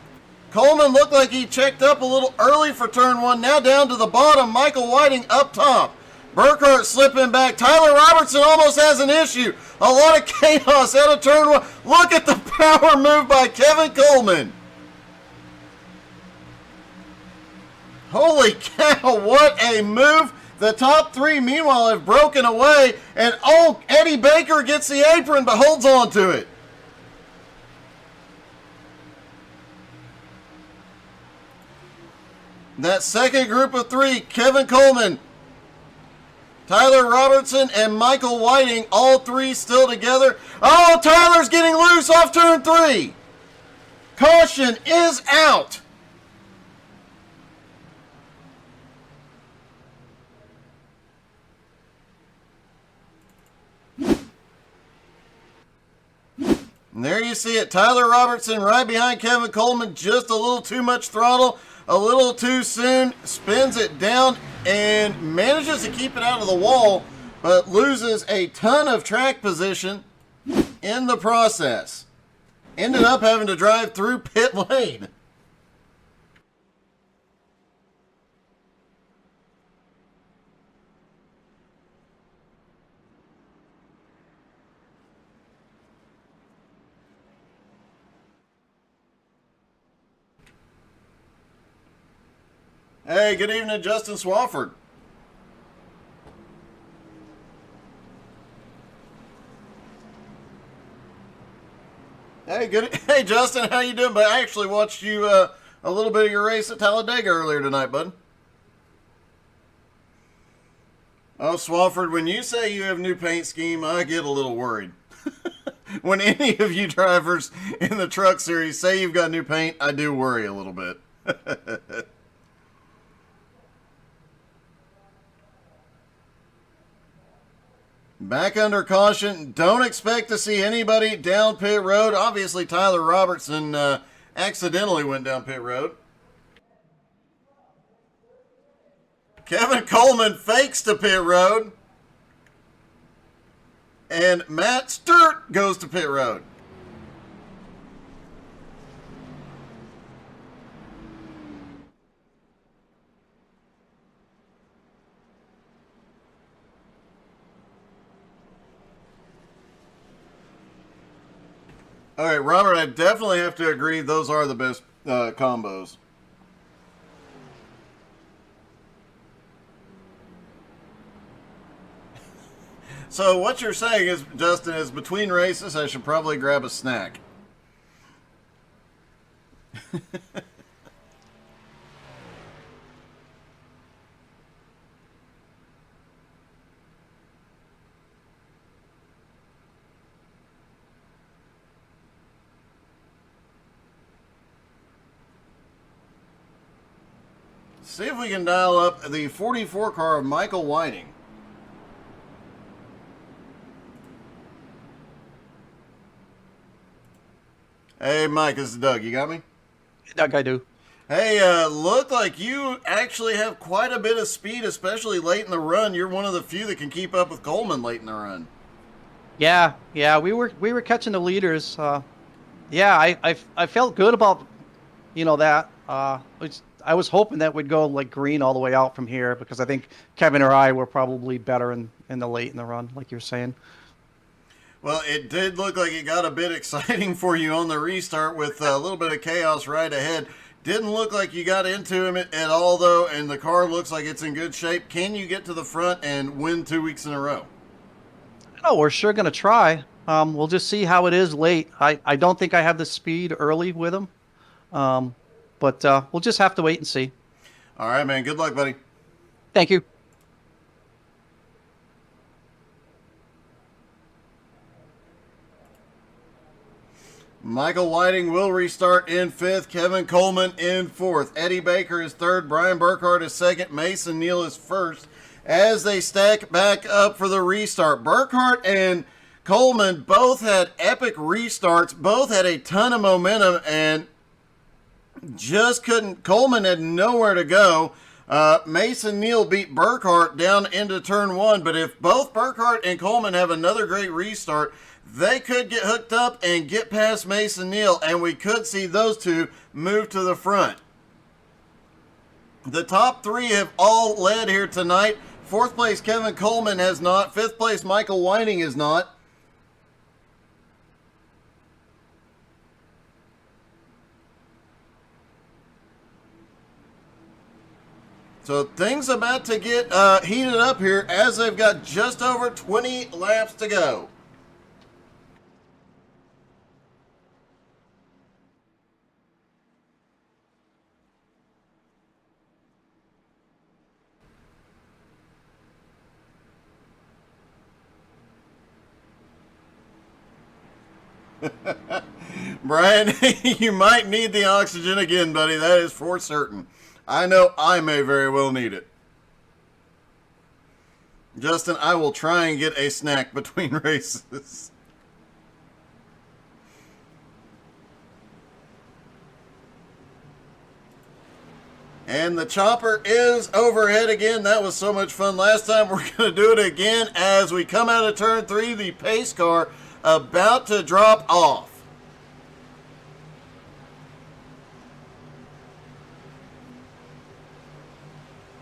Coleman looked like he checked up a little early for turn 1. Now down to the bottom. Michael Whiting up top. Burkhart slipping back. Tyler Robertson almost has an issue. A lot of chaos out of turn 1. Look at the power move by Kevin Coleman. Holy cow, what a move. The top 3, meanwhile, have broken away. And, oh, Eddie Baker gets the apron but holds on to it. That second group of 3, Kevin Coleman, Tyler Robertson, and Michael Whiting, all 3 still together. Oh, Tyler's getting loose off turn 3. Caution is out. And there you see it. Tyler Robertson right behind Kevin Coleman. Just a little too much throttle. A little too soon. Spins it down and manages to keep it out of the wall. but loses a ton of track position in the process. Ended up having to drive through pit lane. Hey, good evening, Justin Swafford. Hey, good. Hey, Justin, how you doing? But I actually watched you a little bit of your race at Talladega earlier tonight, bud. Oh, Swafford, when you say you have new paint scheme, I get a little worried. When any of you drivers in the truck series say you've got new paint, I do worry a little bit. Back under caution. Don't expect to see anybody down pit road. Obviously, Tyler Robertson accidentally went down pit road. Kevin Coleman fakes to pit road. And Matt Sturt goes to pit road. All right, Robert, I definitely have to agree those are the best combos. So what you're saying is, Justin, is between races I should probably grab a snack. See if we can dial up the 44 car of Michael Whiting. Hey, Mike, this is Doug. You got me? Doug, I do. Hey, look like you actually have quite a bit of speed, especially late in the run. You're one of the few that can keep up with Coleman late in the run. Yeah, we were catching the leaders. I felt good about that. I was hoping that we'd go like green all the way out from here because I think Kevin or I were probably better in the late in the run, like you're saying. Well, it did look like it got a bit exciting for you on the restart with a little bit of chaos right ahead. Didn't look like you got into him at all, though, and the car looks like it's in good shape. Can you get to the front and win 2 weeks in a row? Oh, we're sure going to try. We'll just see how it is late. I don't think I have the speed early with him, but we'll just have to wait and see. All right, man. Good luck, buddy. Thank you. Michael Whiting will restart in 5th. Kevin Coleman in 4th. Eddie Baker is 3rd. Brian Burkhart is 2nd. Mason Neal is 1st. As they stack back up for the restart, Burkhart and Coleman both had epic restarts. Both had a ton of momentum and just couldn't. Coleman had nowhere to go. Mason Neal beat Burkhart down into turn 1. But if both Burkhart and Coleman have another great restart, they could get hooked up and get past Mason Neal, and we could see those two move to the front. The top 3 have all led here tonight. 4th place, Kevin Coleman has not. 5th place, Michael Whiting is not. So things about to get heated up here as they've got just over 20 laps to go. Brian, you might need the oxygen again, buddy. That is for certain. I know I may very well need it. Justin, I will try and get a snack between races. And the chopper is overhead again. That was so much fun last time. We're going to do it again as we come out of turn 3. The pace car about to drop off.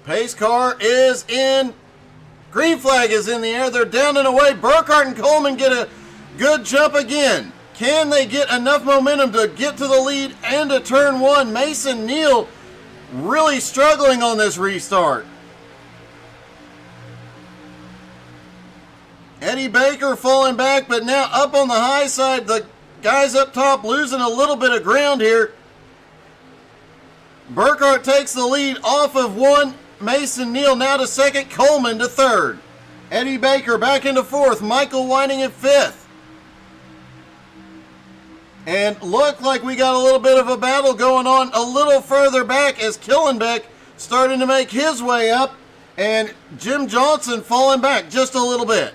Pace car is in. Green flag is in the air. They're down and away. Burkhart and Coleman get a good jump again. Can they get enough momentum to get to the lead and to turn 1? Mason Neal really struggling on this restart. Eddie Baker falling back, but now up on the high side. The guys up top losing a little bit of ground here. Burkhart takes the lead off of 1. Mason Neal now to 2nd. Coleman to 3rd. Eddie Baker back into 4th. Michael Whiting in 5th. And looked like we got a little bit of a battle going on a little further back as Killenbeck starting to make his way up. And Jim Johnson falling back just a little bit.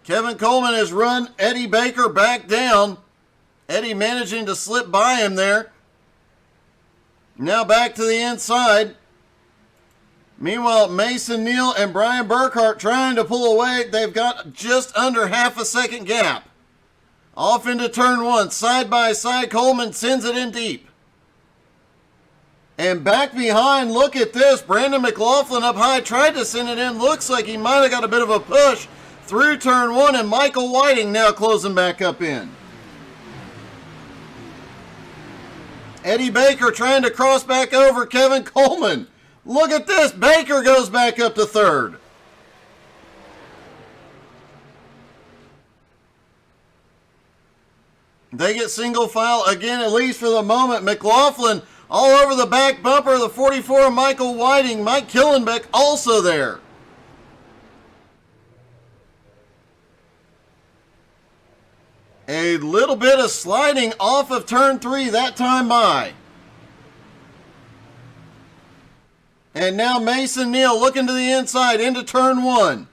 Kevin Coleman has run Eddie Baker back down. Eddie managing to slip by him there. Now back to the inside. Meanwhile, Mason Neal and Brian Burkhart trying to pull away. They've got just under half a second gap. Off into turn 1. Side by side, Coleman sends it in deep. And back behind, look at this. Brandon McLaughlin up high, tried to send it in. Looks like he might have got a bit of a push through turn 1. And Michael Whiting now closing back up in. Eddie Baker trying to cross back over Kevin Coleman. Look at this. Baker goes back up to 3rd. They get single file again, at least for the moment. McLaughlin all over the back bumper of the 44. Michael Whiting. Mike Killenbeck also there. A little bit of sliding off of turn 3 that time by. And now Mason Neal looking to the inside into turn 1.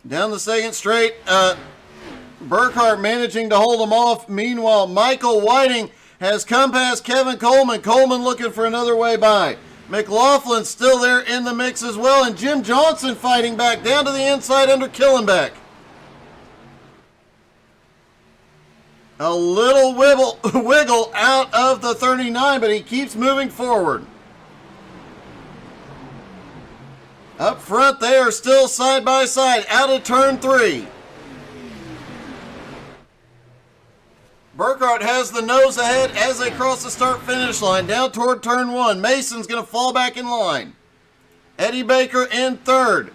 Down the second straight. Burkhart managing to hold him off. Meanwhile, Michael Whiting has come past Kevin Coleman. Coleman looking for another way by. McLaughlin still there in the mix as well. And Jim Johnson fighting back down to the inside under Killenbeck. A little wiggle out of the 39, but he keeps moving forward. Up front, they are still side by side out of turn 3. Burkhart has the nose ahead as they cross the start-finish line down toward turn 1. Mason's going to fall back in line. Eddie Baker in 3rd.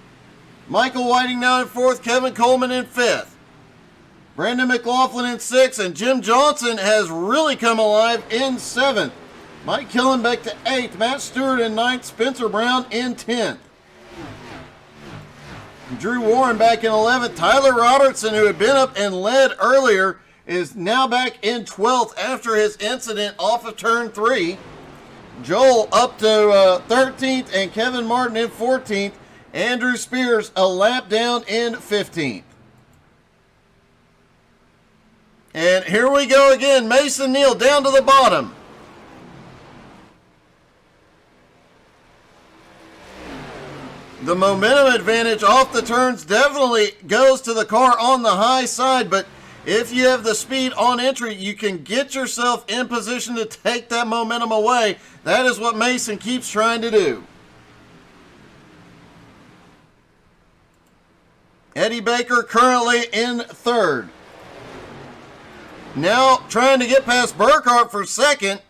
Michael Whiting now in 4th. Kevin Coleman in 5th. Brandon McLaughlin in 6th. And Jim Johnson has really come alive in 7th. Mike Killenbeck to 8th. Matt Stewart in 9th. Spencer Brown in 10th. Drew Warren back in 11th. Tyler Robertson, who had been up and led earlier, is now back in 12th after his incident off of turn 3. Joel up to 13th and Kevin Martin in 14th. Andrew Spears a lap down in 15th. And here we go again. Mason Neal down to the bottom. The momentum advantage off the turns definitely goes to the car on the high side, but if you have the speed on entry, you can get yourself in position to take that momentum away. That is what Mason keeps trying to do. Eddie Baker currently in 3rd. Now trying to get past Burkhart for 2nd.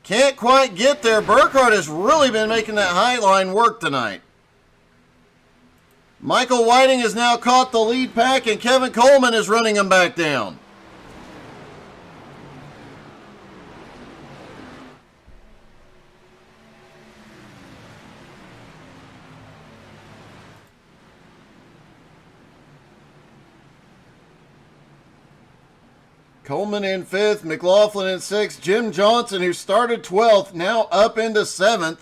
Can't quite get there. Burkhart has really been making that high line work tonight. Michael Whiting has now caught the lead pack, and Kevin Coleman is running him back down. Coleman in 5th, McLaughlin in 6th, Jim Johnson, who started 12th, now up into 7th.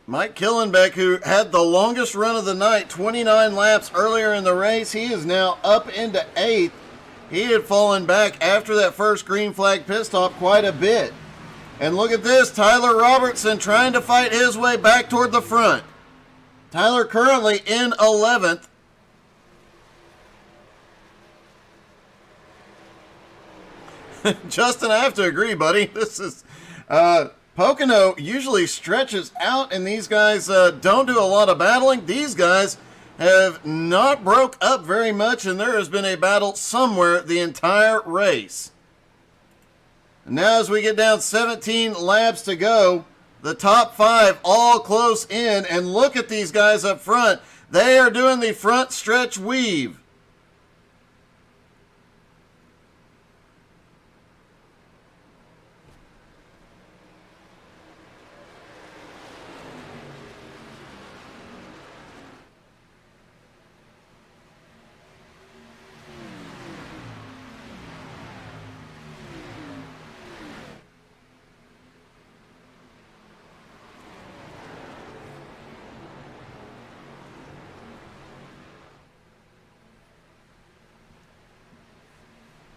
Mike Killenbeck, who had the longest run of the night, 29 laps earlier in the race, he is now up into 8th. He had fallen back after that first green flag pit stop quite a bit. And look at this, Tyler Robertson trying to fight his way back toward the front. Tyler currently in 11th. Justin, I have to agree, buddy. This is... Pocono usually stretches out, and these guys don't do a lot of battling. These guys have not broke up very much, and there has been a battle somewhere the entire race. And now as we get down 17 laps to go, the top 5 all close in, and look at these guys up front. They are doing the front stretch weave.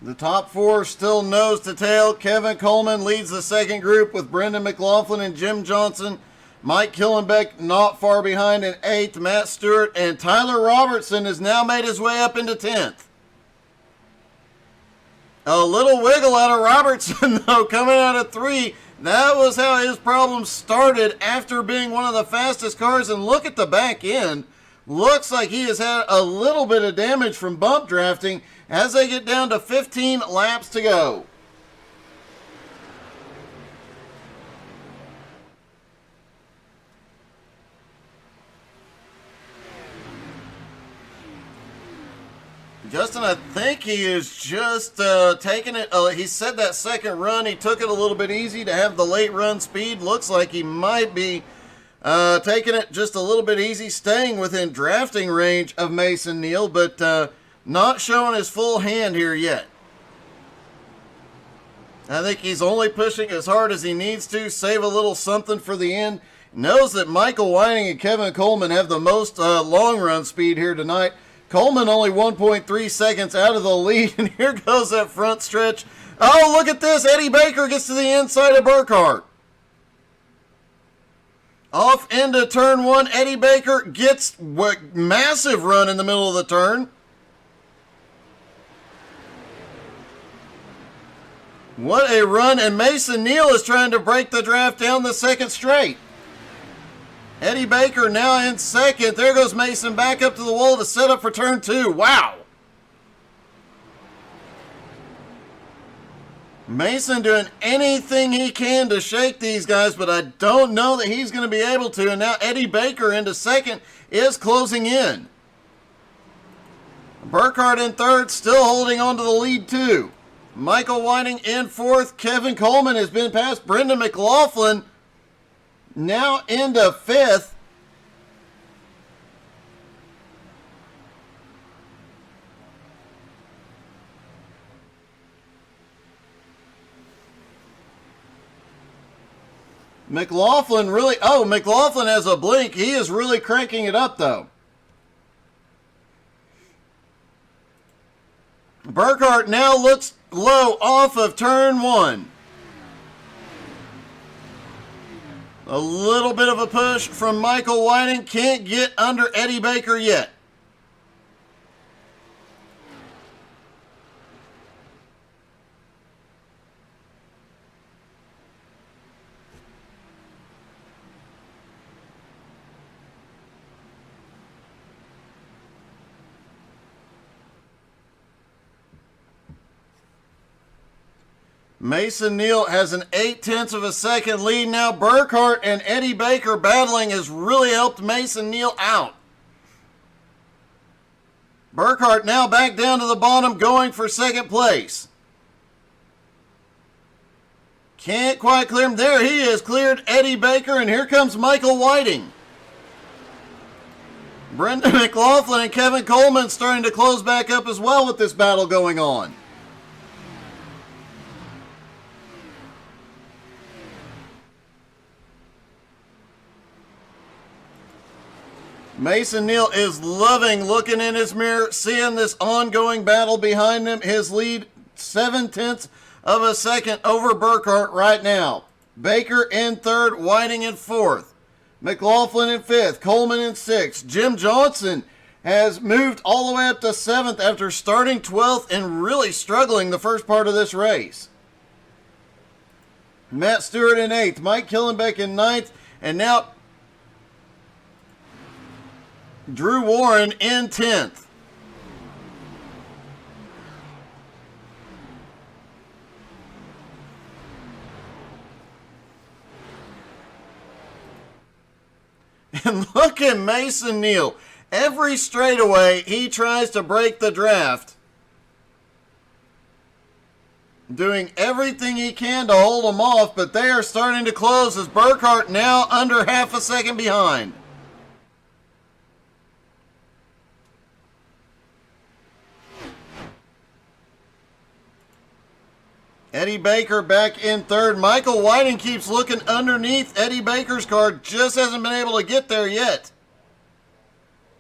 The top 4 still nose to tail. Kevin Coleman leads the second group with Brendan McLaughlin and Jim Johnson. Mike Killenbeck not far behind in 8th. Matt Stewart and Tyler Robertson has now made his way up into 10th. A little wiggle out of Robertson, though, coming out of 3. That was how his problem started after being one of the fastest cars. And look at the back end. Looks like he has had a little bit of damage from bump drafting as they get down to 15 laps to go. Justin, I think he is just taking it. He said that second run, he took it a little bit easy to have the late run speed. Looks like he might be taking it just a little bit easy, staying within drafting range of Mason Neal, but not showing his full hand here yet. I think he's only pushing as hard as he needs to, save a little something for the end. Knows that Michael Whiting and Kevin Coleman have the most long run speed here tonight. Coleman only 1.3 seconds out of the lead, and here goes that front stretch. Oh, look at this. Eddie Baker gets to the inside of Burkhart. Off into turn 1, Eddie Baker gets a massive run in the middle of the turn. What a run, and Mason Neal is trying to break the draft down the second straight. Eddie Baker now in second. There goes Mason back up to the wall to set up for turn 2. Wow. Mason doing anything he can to shake these guys, but I don't know that he's going to be able to. And now Eddie Baker into second is closing in. Burkhart in third, still holding on to the lead too. Michael Whiting in fourth. Kevin Coleman has been past Brendan McLaughlin. Now into fifth. McLaughlin McLaughlin has a blink. He is really cranking it up though. Burkhart now looks low off of turn 1. A little bit of a push from Michael Whiting. Can't get under Eddie Baker yet. Mason Neal has an 0.8 of a second lead now. Burkhart and Eddie Baker battling has really helped Mason Neal out. Burkhart now back down to the bottom, going for second place. Can't quite clear him. There he is, cleared Eddie Baker, and here comes Michael Whiting. Brendan McLaughlin and Kevin Coleman starting to close back up as well with this battle going on. Mason Neal is loving looking in his mirror, seeing this ongoing battle behind him. His lead 0.7 of a second over Burkhart right now. Baker in third, Whiting in fourth. McLaughlin in fifth, Coleman in sixth. Jim Johnson has moved all the way up to seventh after starting 12th and really struggling the first part of this race. Matt Stewart in eighth, Mike Killenbeck in ninth, and now Drew Warren in 10th. And look at Mason Neal. Every straightaway, he tries to break the draft. Doing everything he can to hold them off, but they are starting to close as Burkhart now under half a second behind. Eddie Baker back in third. Michael Whiting keeps looking underneath Eddie Baker's car. Just hasn't been able to get there yet.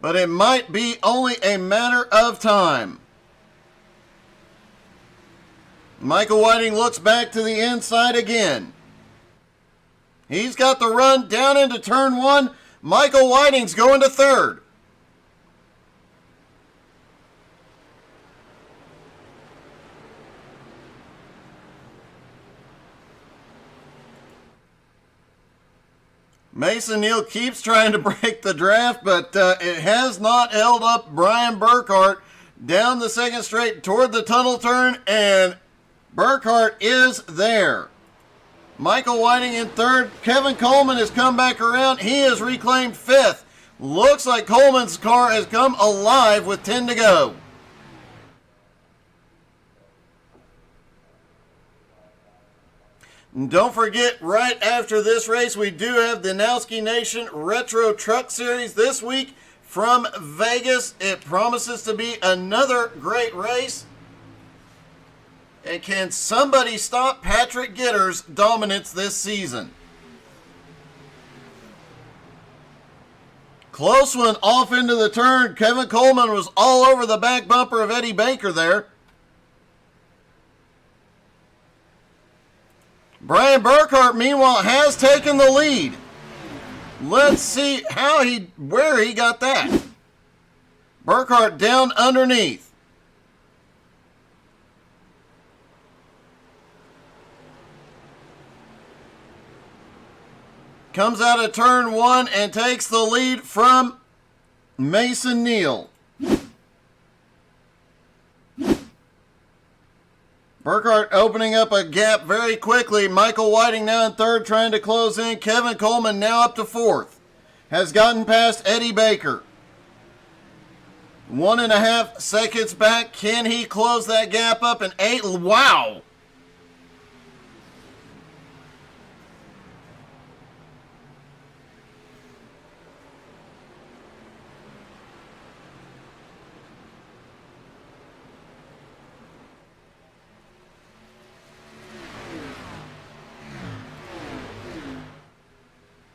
But it might be only a matter of time. Michael Whiting looks back to the inside again. He's got the run down into turn one. Michael Whiting's going to third. Mason Neal keeps trying to break the draft, but it has not held up Brian Burkhart down the second straight toward the tunnel turn, and Burkhart is there. Michael Whiting in third. Kevin Coleman has come back around. He has reclaimed fifth. Looks like Coleman's car has come alive with 10 to go. And don't forget, right after this race, we do have the Nowski Nation Retro Truck Series this week from Vegas. It promises to be another great race. And can somebody stop Patrick Gitter's dominance this season? Close one off into the turn. Kevin Coleman was all over the back bumper of Eddie Baker there. Brian Burkhart, meanwhile, has taken the lead. Let's see where he got that. Burkhart down underneath. Comes out of turn one and takes the lead from Mason Neal. Burkhart opening up a gap very quickly. Michael Whiting now in third, trying to close in. Kevin Coleman now up to fourth. Has gotten past Eddie Baker. 1.5 seconds back. Can he close that gap up in 8? Wow!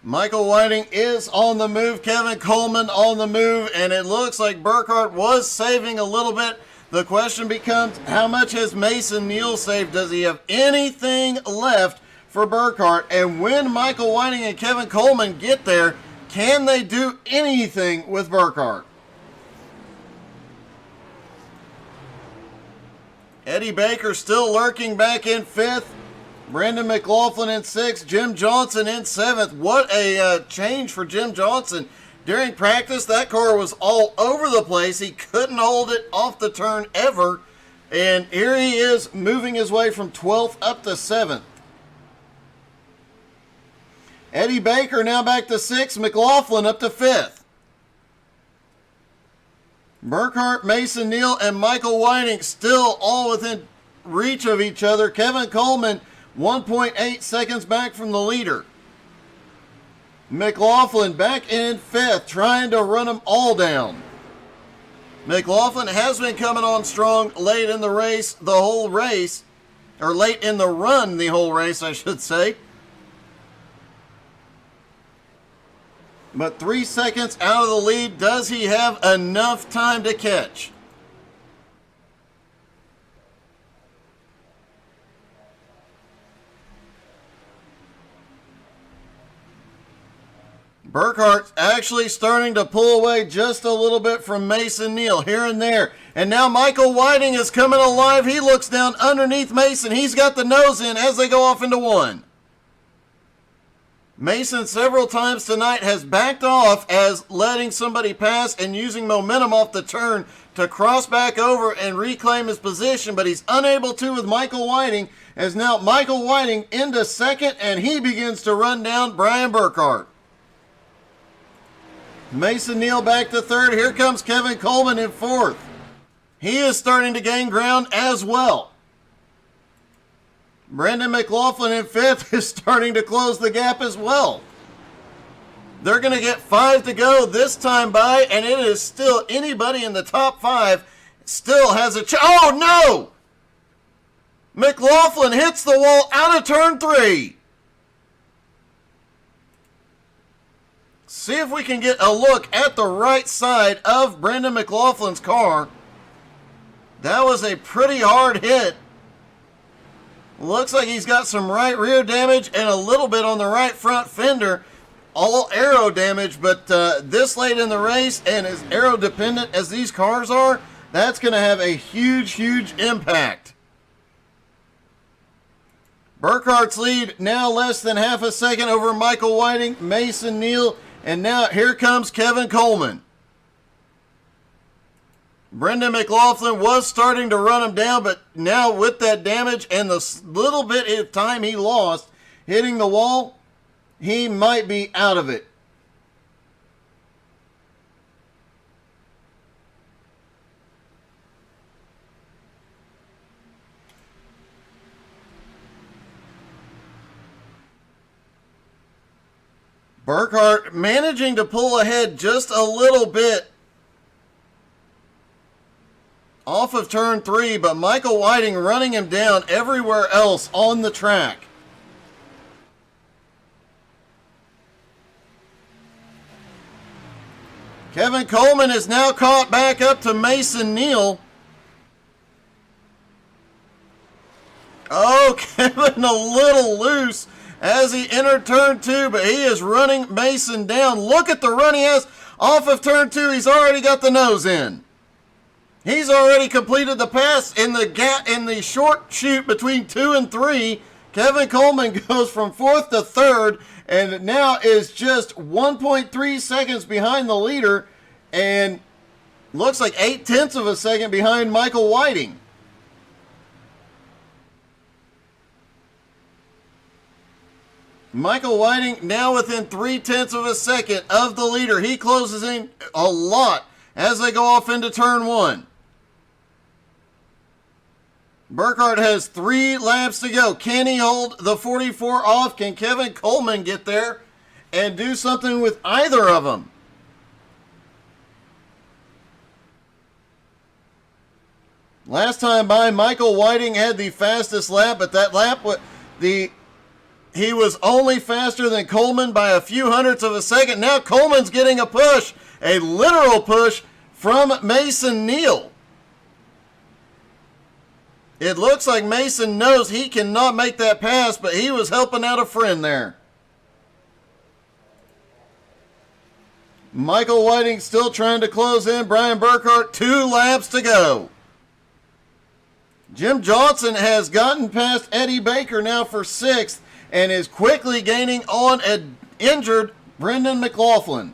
Michael Whiting is on the move. Kevin Coleman on the move. And it looks like Burkhart was saving a little bit. The question becomes, how much has Mason Neal saved? Does he have anything left for Burkhart? And when Michael Whiting and Kevin Coleman get there, can they do anything with Burkhart? Eddie Baker still lurking back in fifth. Brendan McLaughlin in sixth. Jim Johnson in seventh. What a change for Jim Johnson. During practice, that car was all over the place. He couldn't hold it off the turn ever. And here he is moving his way from 12th up to 7th. Eddie Baker now back to 6th. McLaughlin up to 5th. Burkhart, Mason Neal, and Michael Whiting still all within reach of each other. Kevin Coleman 1.8 seconds back from the leader. McLaughlin back in 5th, trying to run them all down. McLaughlin has been coming on strong late in the race, or late in the run, the whole race, I should say. But 3 seconds out of the lead. Does he have enough time to catch? Burkhart's actually starting to pull away just a little bit from Mason Neal here and there. And now Michael Whiting is coming alive. He looks down underneath Mason. He's got the nose in as they go off into 1. Mason several times tonight has backed off as letting somebody pass and using momentum off the turn to cross back over and reclaim his position, but he's unable to with Michael Whiting, as now Michael Whiting into 2nd, and he begins to run down Brian Burkhart. Mason Neal back to 3rd. Here comes Kevin Coleman in 4th. He is starting to gain ground as well. Brendan McLaughlin in 5th is starting to close the gap as well. They're going to get 5 to go this time by, and it is still anybody in the top 5 still has a chance. Oh, no! McLaughlin hits the wall out of turn 3. See if we can get a look at the right side of Brendan McLaughlin's car. That was a pretty hard hit. Looks like he's got some right rear damage and a little bit on the right front fender. All aero damage, but this late in the race and as aero dependent as these cars are, that's going to have a huge, huge impact. Burkhart's lead now less than half a second over Michael Whiting, Mason Neal, and now here comes Kevin Coleman. Brendan McLaughlin was starting to run him down, but now with that damage and the little bit of time he lost hitting the wall, he might be out of it. Burkhart managing to pull ahead just a little bit off of turn 3, but Michael Whiting running him down everywhere else on the track. Kevin Coleman is now caught back up to Mason Neal. Oh, Kevin a little loose as he entered turn 2, but he is running Mason down. Look at the run he has off of turn 2. He's already got the nose in. He's already completed the pass in the gap in the short shoot between 2 and 3. Kevin Coleman goes from 4th to 3rd and now is just 1.3 seconds behind the leader and looks like 0.8 of a second behind Michael Whiting. Michael Whiting now within 0.3 of a second of the leader. He closes in a lot as they go off into turn 1. Burkhart has 3 laps to go. Can he hold the 44 off? Can Kevin Coleman get there and do something with either of them? Last time by, Michael Whiting had the fastest lap, but that lap, he was only faster than Coleman by a few hundredths of a second. Now Coleman's getting a push, a literal push from Mason Neal. It looks like Mason knows he cannot make that pass, but he was helping out a friend there. Michael Whiting still trying to close in. Brian Burkhart, 2 laps to go. Jim Johnson has gotten past Eddie Baker now for 6th and is quickly gaining on an injured Brendan McLaughlin.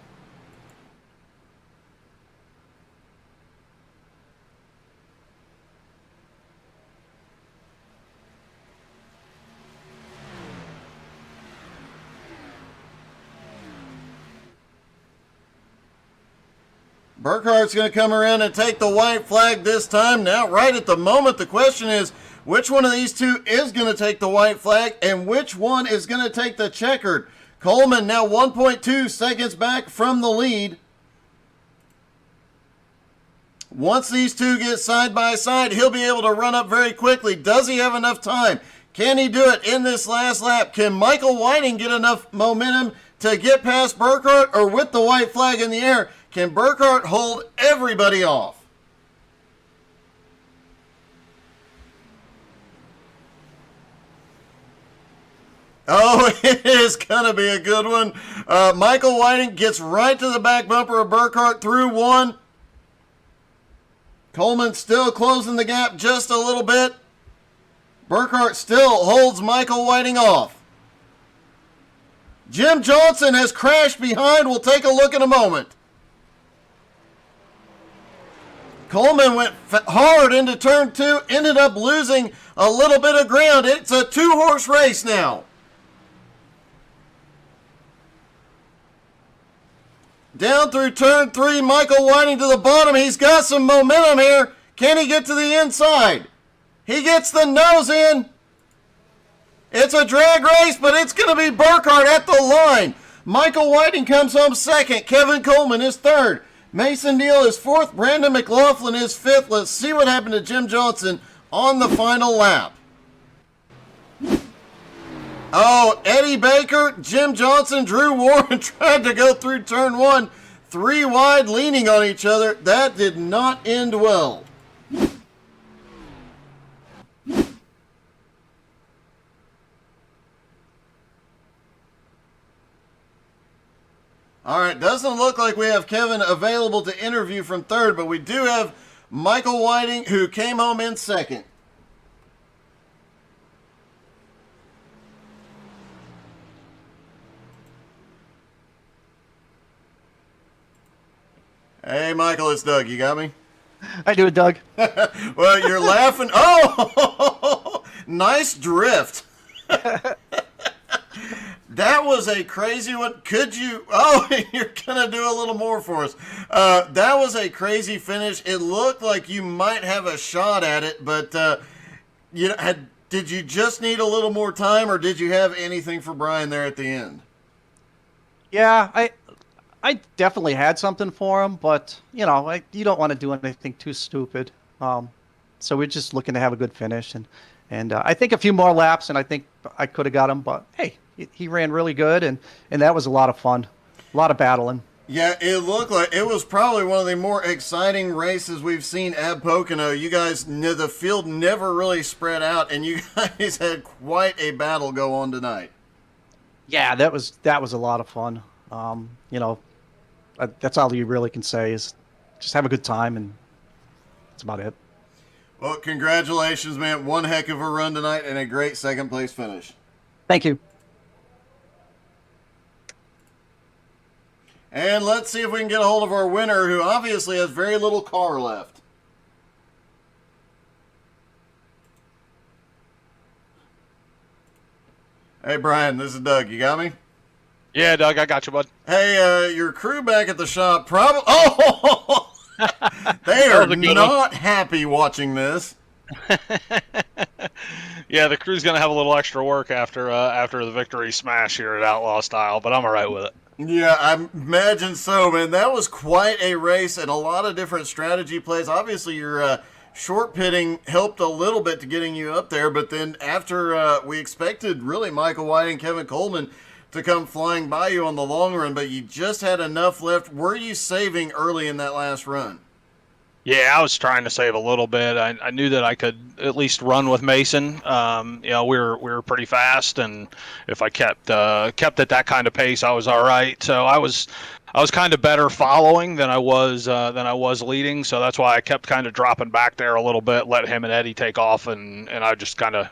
Burkhart's going to come around and take the white flag this time. Now, right at the moment, the question is, which one of these two is going to take the white flag and which one is going to take the checkered? Coleman now 1.2 seconds back from the lead. Once these two get side by side, he'll be able to run up very quickly. Does he have enough time? Can he do it in this last lap? Can Michael Whiting get enough momentum to get past Burkhart, or with the white flag in the air, can Burkhart hold everybody off? Oh, it is going to be a good one. Michael Whiting gets right to the back bumper of Burkhart through one. Coleman still closing the gap just a little bit. Burkhart still holds Michael Whiting off. Jim Johnson has crashed behind. We'll take a look in a moment. Coleman went hard into turn 2, ended up losing a little bit of ground. It's a 2-horse race now. Down through turn 3, Michael Whiting to the bottom. He's got some momentum here. Can he get to the inside? He gets the nose in. It's a drag race, but it's going to be Burkhart at the line. Michael Whiting comes home second. Kevin Coleman is third. Mason Neal is fourth. Brandon McLaughlin is fifth. Let's see what happened to Jim Johnson on the final lap. Oh, Eddie Baker, Jim Johnson, Drew Warren tried to go through turn 1, 3 wide, leaning on each other. That did not end well. All right, doesn't look like we have Kevin available to interview from third, but we do have Michael Whiting, who came home in second. Hey, Michael, it's Doug. You got me? I do it, Doug. Well, you're laughing. Oh, nice drift. That was a crazy one. Could you? Oh, you're going to do a little more for us. That was a crazy finish. It looked like you might have a shot at it, but did you just need a little more time, or did you have anything for Brian there at the end? Yeah, I definitely had something for him, but, you don't want to do anything too stupid. So we're just looking to have a good finish. And I think a few more laps, and I think I could have got him. But, hey, he ran really good, and that was a lot of fun, a lot of battling. Yeah, it looked like it was probably one of the more exciting races we've seen at Pocono. You guys, the field never really spread out, and you guys had quite a battle go on tonight. Yeah, that was a lot of fun. That's all you really can say is just have a good time, and that's about it. Well, congratulations, man. One heck of a run tonight and a great second place finish. Thank you. And let's see if we can get a hold of our winner, who obviously has very little car left. Hey, Brian, this is Doug. You got me? Yeah, Doug, I got you, bud. Hey, your crew back at the shop probably... Oh! They are not happy watching this. Yeah, the crew's going to have a little extra work after the victory smash here at Outlaw style, but I'm all right with it. Yeah, I imagine so, man. That was quite a race and a lot of different strategy plays. Obviously, your short pitting helped a little bit to getting you up there, but then after we expected really Michael White and Kevin Coleman to come flying by you on the long run, but you just had enough left. Were you saving early in that last run? Yeah, I was trying to save a little bit. I knew that I could at least run with Mason. We were pretty fast, and if I kept at that kind of pace, I was all right. So I was kind of better following than I was leading. So that's why I kept kind of dropping back there a little bit, let him and Eddie take off, and I just kind of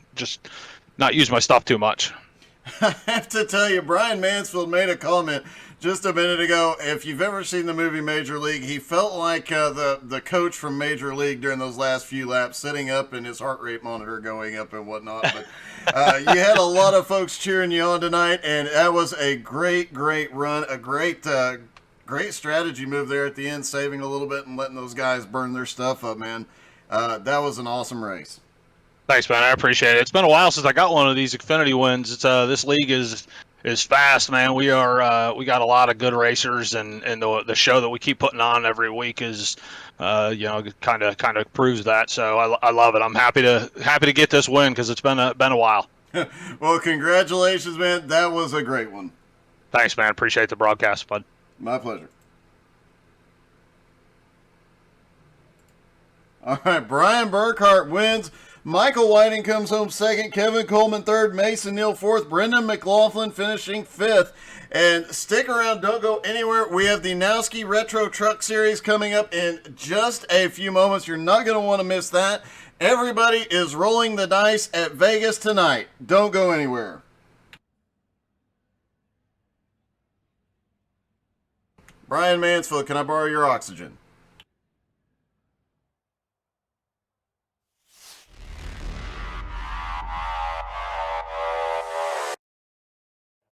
not use my stuff too much. I have to tell you, Brian Mansfield made a comment just a minute ago. If you've ever seen the movie Major League, he felt like the coach from Major League during those last few laps, sitting up and his heart rate monitor going up and whatnot. But you had a lot of folks cheering you on tonight, and that was a great run, a great great strategy move there at the end, saving a little bit and letting those guys burn their stuff up, man. That was an awesome race. Thanks, man. I appreciate it. It's been a while since I got one of these XFinity wins. It's this league is fast, man. We got a lot of good racers, and the show that we keep putting on every week is kind of proves that. So I love it. I'm happy to get this win because it's been a while. Well, congratulations, man. That was a great one. Thanks, man. Appreciate the broadcast, bud. My pleasure. All right, Brian Burkhart wins. Michael Whiting comes home second. Kevin Coleman third. Mason Neal fourth. Brendan McLaughlin finishing fifth. And stick around. Don't go anywhere. We have the Nowski Retro Truck Series coming up in just a few moments. You're not going to want to miss that. Everybody is rolling the dice at Vegas tonight. Don't go anywhere. Brian Mansfield, can I borrow your oxygen?